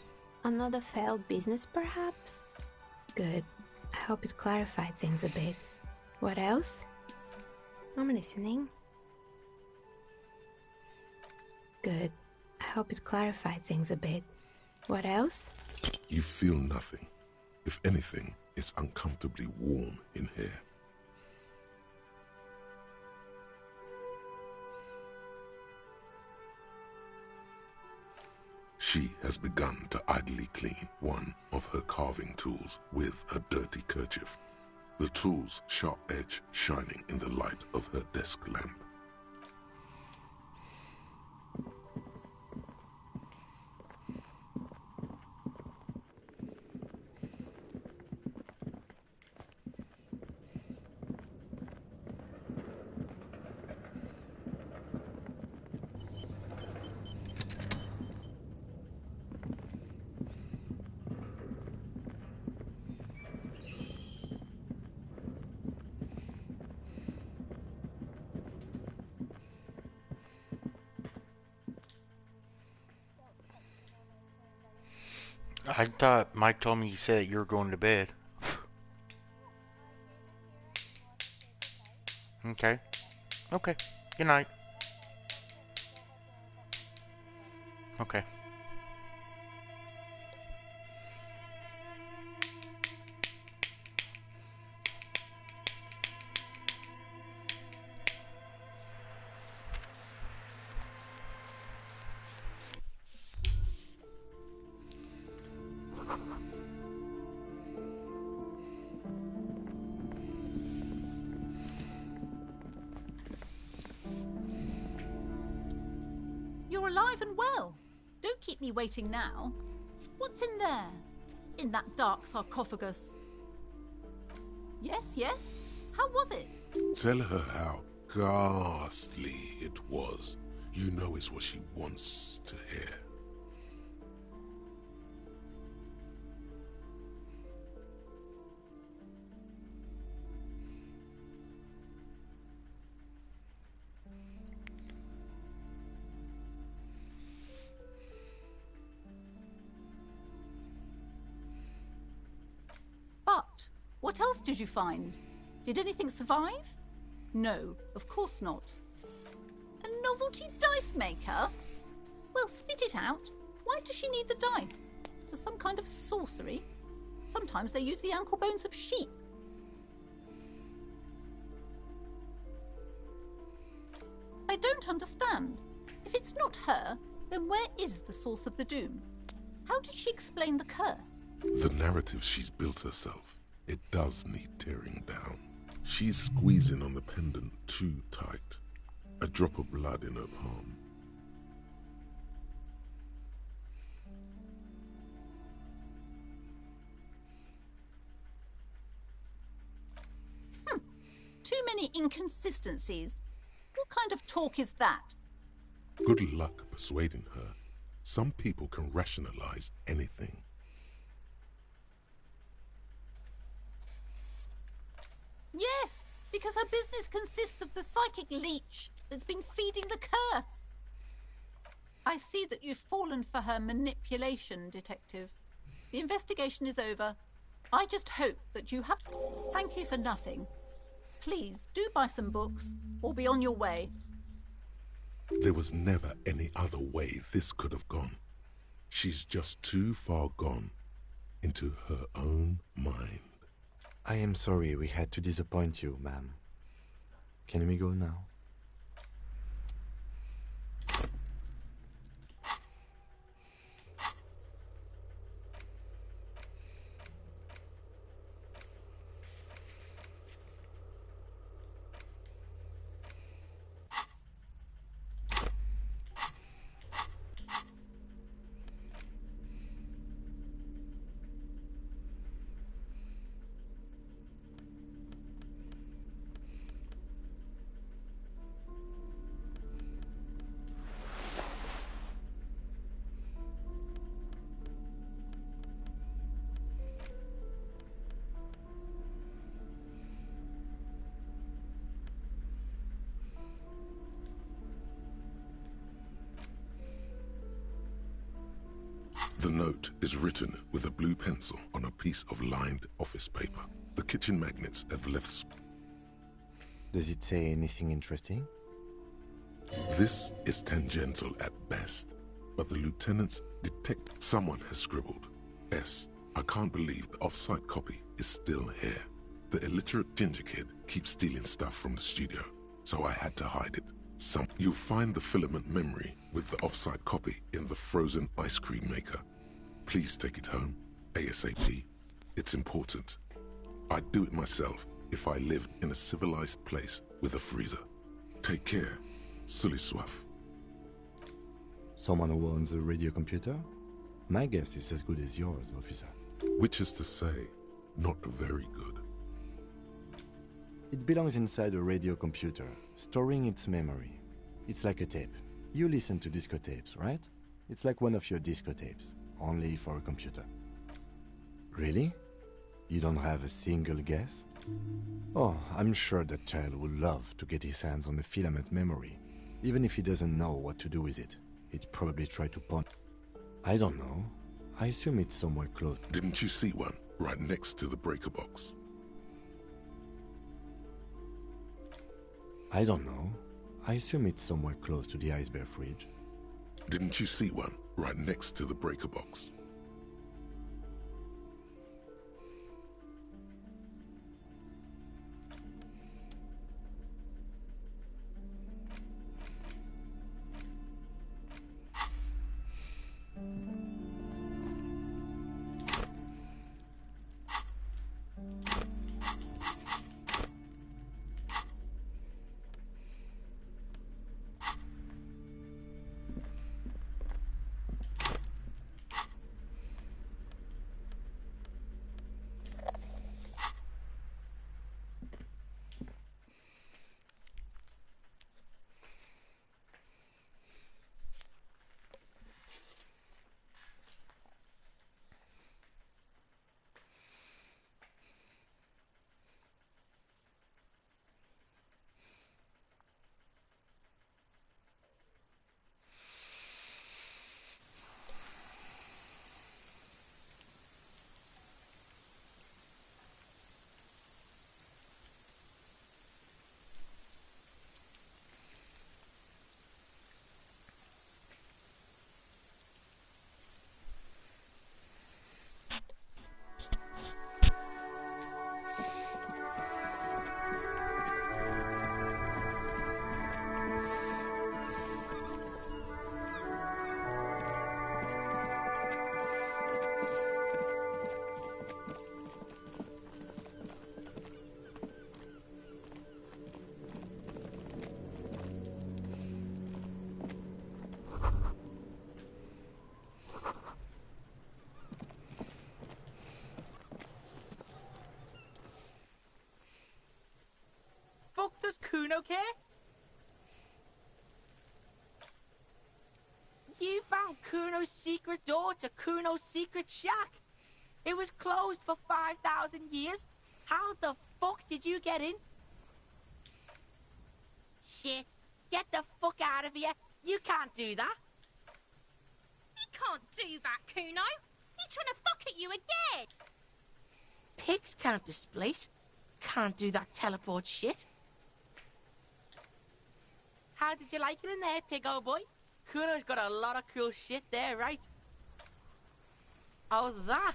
Another failed business, perhaps? Good. I hope it clarified things a bit. What else? I'm listening. Good. I hope it clarified things a bit. What else? You feel nothing. If anything, it's uncomfortably warm in here. She has begun to idly clean one of her carving tools with a dirty kerchief, the tool's sharp edge shining in the light of her desk lamp. I thought Mike told me he said you were going to bed. Okay. Okay. Good night. Okay. You're alive and well. Don't keep me waiting now. What's in there? In that dark sarcophagus? Yes, yes. How was it? Tell her how ghastly it was. You know it's what she wants to hear. But what else did you find? Did anything survive? No, of course not. A novelty dice maker? Well, spit it out. Why does she need the dice? For some kind of sorcery? Sometimes they use the ankle bones of sheep. I don't understand. If it's not her, then where is the source of the doom? How did she explain the curse? The narrative she's built herself, it does need tearing down. She's squeezing on the pendant too tight. A drop of blood in her palm. Too many inconsistencies. What kind of talk is that? Good luck persuading her. Some people can rationalize anything. Yes, because her business consists of the psychic leech that's been feeding the curse. I see that you've fallen for her manipulation, Detective. The investigation is over. I just hope that you have... Thank you for nothing. Please, do buy some books, or be on your way. There was never any other way this could have gone. She's just too far gone into her own mind. I am sorry we had to disappoint you, ma'am. Can we go now? The note is written with a blue pencil on a piece of lined office paper. The kitchen magnets have left... Does it say anything interesting? This is tangential at best, but the lieutenants detect someone has scribbled. S. I can't believe the off-site copy is still here. The illiterate ginger kid keeps stealing stuff from the studio, so I had to hide it. You'll find the filament memory with the off-site copy in the frozen ice cream maker. Please take it home, ASAP. It's important. I'd do it myself if I lived in a civilized place with a freezer. Take care, Sully Swaff. Someone who owns a radio computer? My guess is as good as yours, officer. Which is to say, not very good. It belongs inside a radio computer, storing its memory. It's like a tape. You listen to disco tapes, right? It's like one of your disco tapes, only for a computer. Really? You don't have a single guess? Oh, I'm sure that child would love to get his hands on the filament memory. Even if he doesn't know what to do with it, he'd probably try to pawn... I don't know. I assume it's somewhere close. Didn't you see one right next to the breaker box? I don't know. I assume it's somewhere close to the ice bear fridge. Didn't you see one right next to the breaker box? Fuck does Kuno care? You found Kuno's secret door to Kuno's secret shack. It was closed for 5,000 years. How the fuck did you get in? Shit. Get the fuck out of here. You can't do that. He can't do that, Kuno. He's trying to fuck at you again. Pigs can't displace. Can't do that teleport shit. How did you like it in there, pig old boy? Kuno's got a lot of cool shit there, right? Oh, that?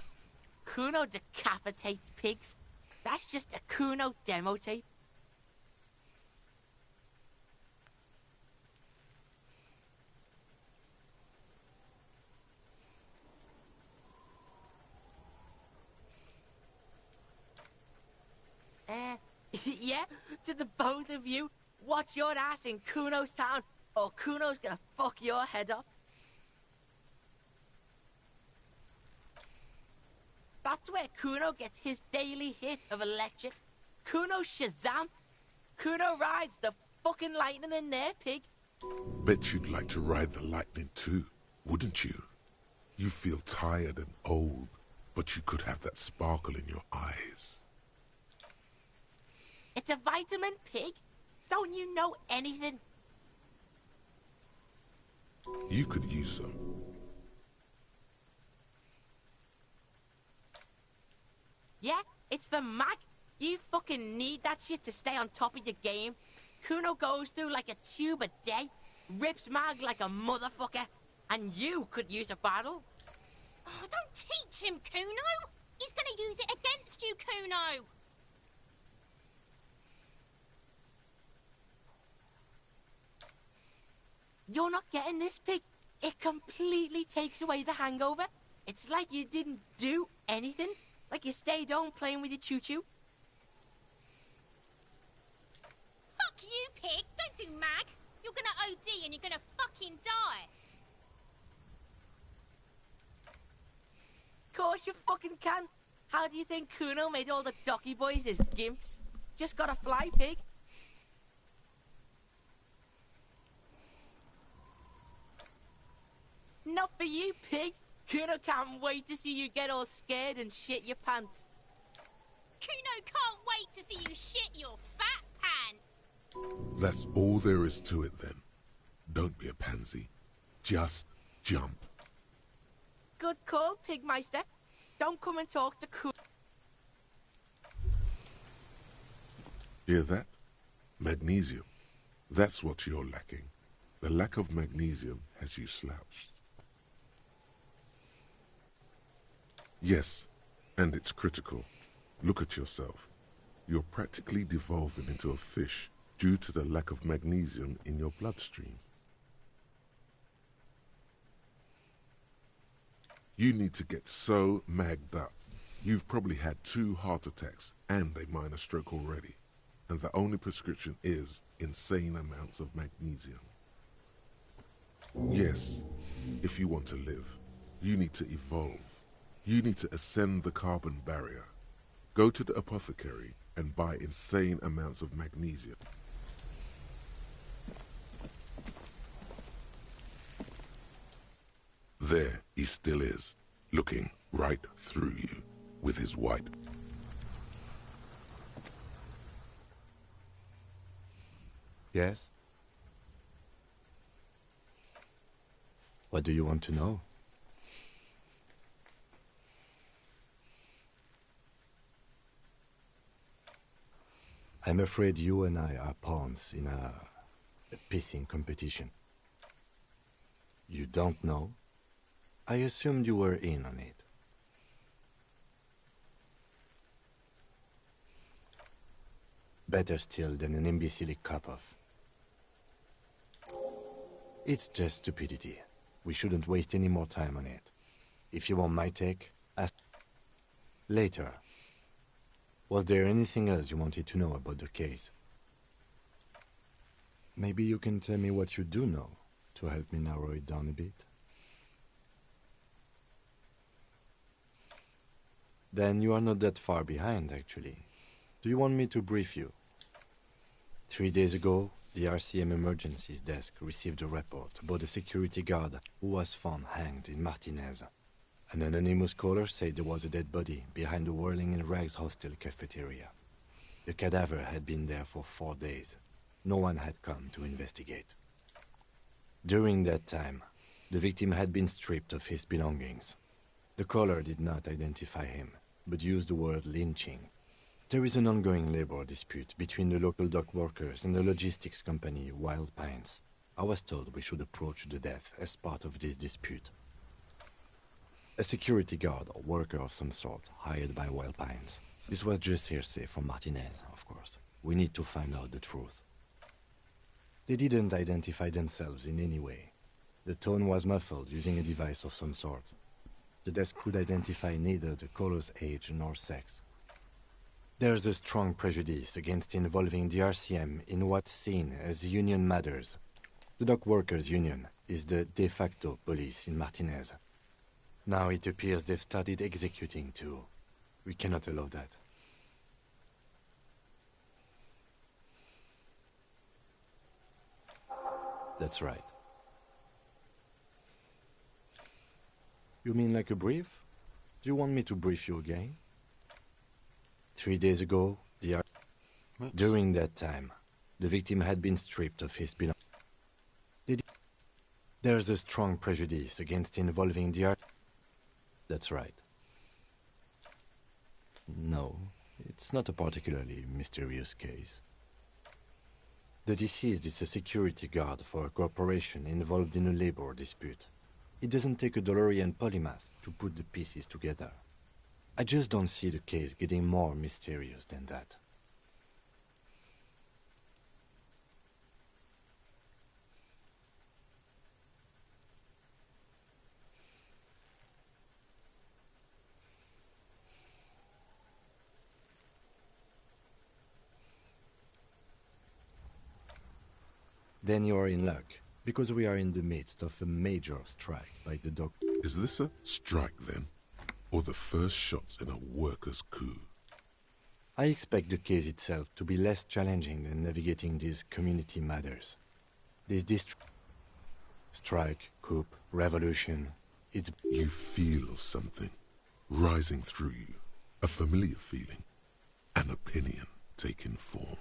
Kuno decapitates pigs. That's just a Kuno demo tape. Yeah, to the both of you, watch your ass in Kuno's town, or Kuno's gonna fuck your head off. That's where Kuno gets his daily hit of electric. Kuno Shazam. Kuno rides the fucking lightning in there, pig. Bet you'd like to ride the lightning too, wouldn't you? You feel tired and old, but you could have that sparkle in your eyes. It's a vitamin, pig. Don't you know anything? You could use some. Yeah, it's the mag. You fucking need that shit to stay on top of your game. Kuno goes through like a tube a day, rips mag like a motherfucker, and you could use a bottle. Oh, don't teach him, Kuno. He's gonna use it against you, Kuno. You're not getting this, pig. It completely takes away the hangover. It's like you didn't do anything. Like you stayed home playing with your choo-choo. Fuck you, pig. Don't do mag. You're gonna OD and you're gonna fucking die. Course you fucking can. How do you think Kuno made all the docky boys his gimps? Just gotta fly, pig. Not for you, pig. Kuno can't wait to see you get all scared and shit your pants. Kuno can't wait to see you shit your fat pants. That's all there is to it then. Don't be a pansy. Just jump. Good call, Pigmeister. Don't come and talk to Cool. Hear that? Magnesium. That's what you're lacking. The lack of magnesium has you slouched. Yes, and it's critical. Look at yourself. You're practically devolving into a fish due to the lack of magnesium in your bloodstream. You need to get so magged up. You've probably had 2 heart attacks and a minor stroke already. And the only prescription is insane amounts of magnesium. Yes, if you want to live, you need to evolve. You need to ascend the carbon barrier. Go to the apothecary and buy insane amounts of magnesium. There he still is, looking right through you with his white. Yes? What do you want to know? I'm afraid you and I are pawns in a pissing competition. You don't know? I assumed you were in on it. Better still than an imbecilic cop-off. It's just stupidity. We shouldn't waste any more time on it. If you want my take, ask later. Was there anything else you wanted to know about the case? Maybe you can tell me what you do know to help me narrow it down a bit. Then you are not that far behind, actually. Do you want me to brief you? 3 days ago, the RCM Emergencies Desk received a report about a security guard who was found hanged in Martinez. An anonymous caller said there was a dead body behind the Whirling in Rags hostel cafeteria. The cadaver had been there for 4 days. No one had come to investigate. During that time, the victim had been stripped of his belongings. The caller did not identify him, but used the word lynching. There is an ongoing labor dispute between the local dock workers and the logistics company Wild Pines. I was told we should approach the death as part of this dispute. A security guard or worker of some sort hired by Wild Pines. This was just hearsay from Martinez, of course. We need to find out the truth. They didn't identify themselves in any way. The tone was muffled using a device of some sort. The desk could identify neither the caller's age nor sex. There's a strong prejudice against involving the RCM in what's seen as union matters. The dock workers' union is the de facto police in Martinez. Now it appears they've started executing too. We cannot allow that. That's right. You mean like a brief? Do you want me to brief you again? 3 days ago, during that time, the victim had been stripped of his belongings. There's a strong prejudice against involving the That's right. No, it's not a particularly mysterious case. The deceased is a security guard for a corporation involved in a labor dispute. It doesn't take a DeLorean polymath to put the pieces together. I just don't see the case getting more mysterious than that. Then you are in luck, because we are in the midst of a major strike by the dock. Is this a strike then? Or the first shots in a workers' coup? I expect the case itself to be less challenging than navigating these community matters. This strike, coup, revolution, it's... You feel something rising through you, a familiar feeling, an opinion taking form.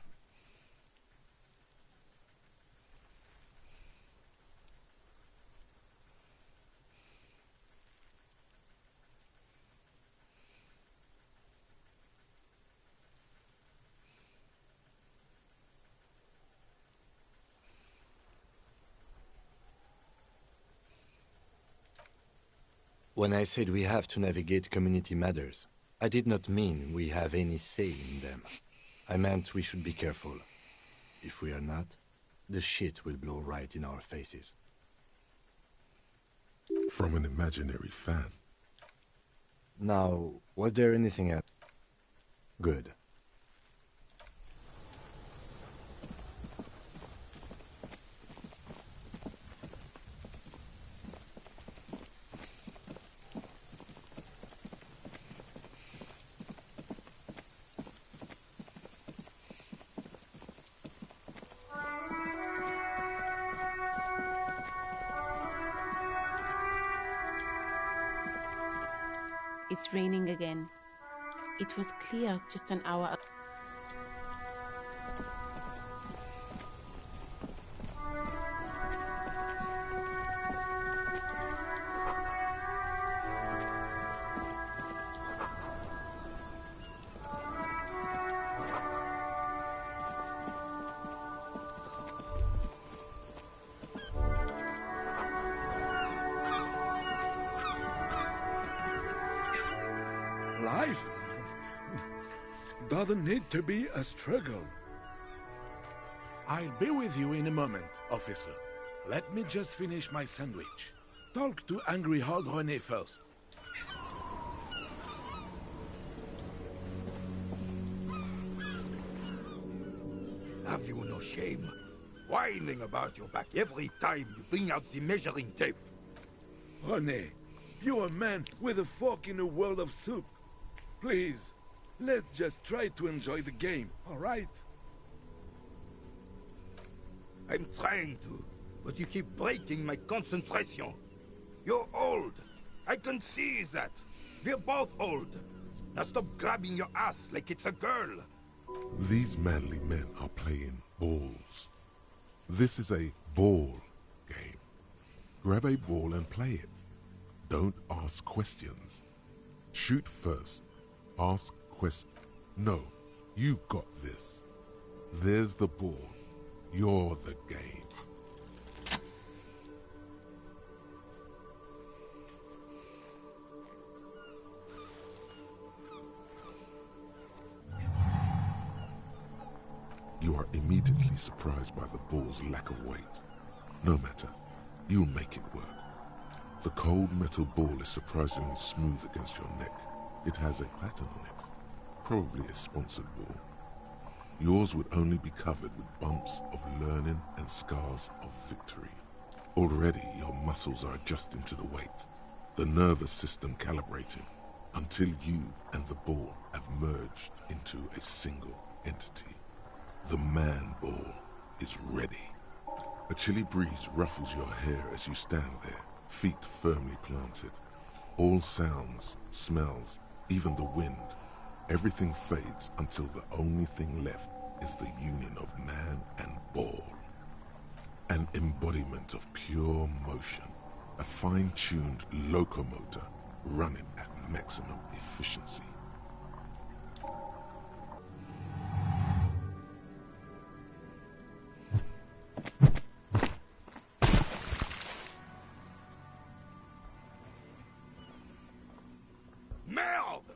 When I said we have to navigate community matters, I did not mean we have any say in them. I meant we should be careful. If we are not, the shit will blow right in our faces. From an imaginary fan. Now, was there anything else? Good. It's raining again. It was clear just an hour ago. Life doesn't need to be a struggle. I'll be with you in a moment, officer. Let me just finish my sandwich. Talk to Angry Hog René first. Have you no shame? Whining about your back every time you bring out the measuring tape. René, you're a man with a fork in a world of soup. Please, let's just try to enjoy the game, all right? I'm trying to, but you keep breaking my concentration. You're old. I can see that. We're both old. Now stop grabbing your ass like it's a girl. These manly men are playing balls. This is a ball game. Grab a ball and play it. Don't ask questions. Shoot first. Ask questions. No, you got this. There's the ball. You're the game. You are immediately surprised by the ball's lack of weight. No matter, you'll make it work. The cold metal ball is surprisingly smooth against your neck. It has a pattern on it, probably a sponsored ball. Yours would only be covered with bumps of learning and scars of victory. Already your muscles are adjusting to the weight, the nervous system calibrating, until you and the ball have merged into a single entity. The man ball is ready. A chilly breeze ruffles your hair as you stand there, feet firmly planted. All sounds, smells, even the wind, everything fades until the only thing left is the union of man and ball. An embodiment of pure motion, a fine-tuned locomotor running at maximum efficiency. Merde!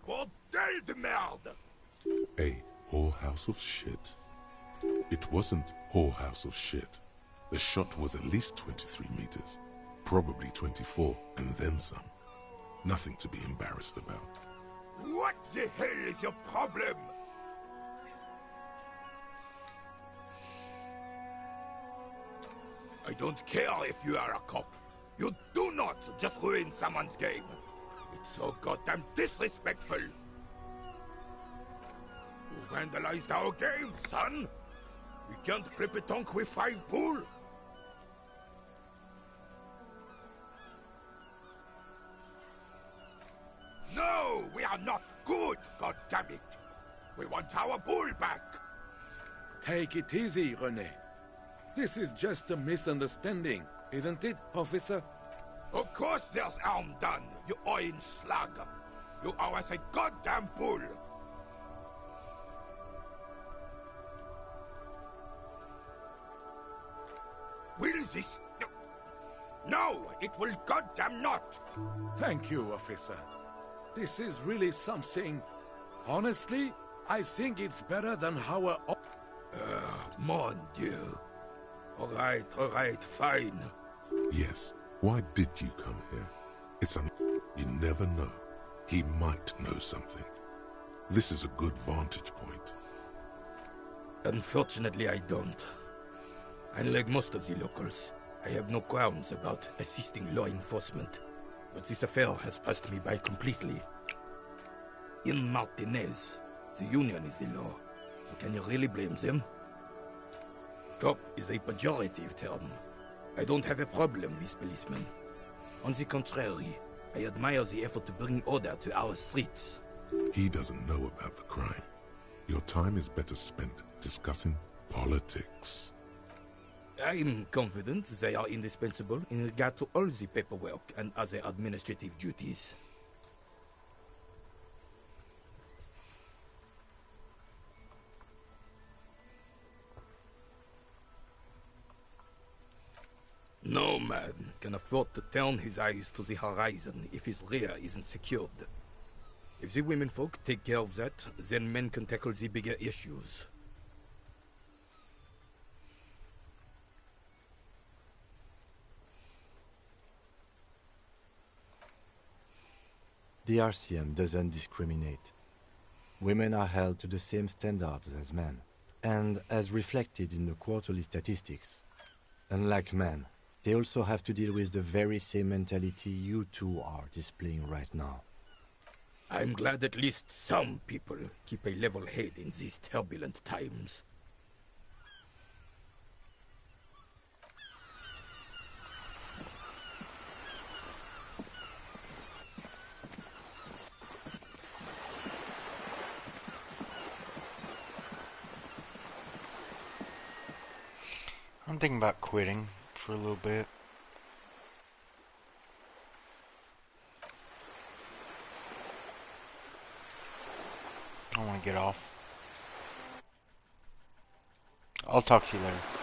Bordel de merde! A whorehouse of shit? It wasn't whorehouse of shit. The shot was at least 23 meters, probably 24, and then some. Nothing to be embarrassed about. What the hell is your problem? I don't care if you are a cop. You do not just ruin someone's game. It's so goddamn disrespectful. You vandalized our game, son. We can't play pétanque with 5 bull. No, we are not good, goddammit. We want our bull back. Take it easy, René. This is just a misunderstanding, isn't it, officer? Of course there's harm done, you orange slug. You owe us a goddamn bull. Will this... No! No, it will goddamn not! Thank you, officer. This is really something. Honestly, I think it's better than our... Mon Dieu. Alright, fine. Yes, why did you come here? You never know. He might know something. This is a good vantage point. Unfortunately, I don't. Unlike most of the locals, I have no qualms about assisting law enforcement. But this affair has passed me by completely. In Martinez, the Union is the law, so can you really blame them? Cop is a pejorative term. I don't have a problem with policemen. On the contrary, I admire the effort to bring order to our streets. He doesn't know about the crime. Your time is better spent discussing politics. I'm confident they are indispensable in regard to all the paperwork and other administrative duties. No man can afford to turn his eyes to the horizon if his rear isn't secured. If the women folk take care of that, then men can tackle the bigger issues. The RCM doesn't discriminate. Women are held to the same standards as men, and as reflected in the quarterly statistics. Unlike men, they also have to deal with the very same mentality you two are displaying right now. I'm glad at least some people keep a level head in these turbulent times. I'm thinking about quitting for a little bit. I want to get off. I'll talk to you later.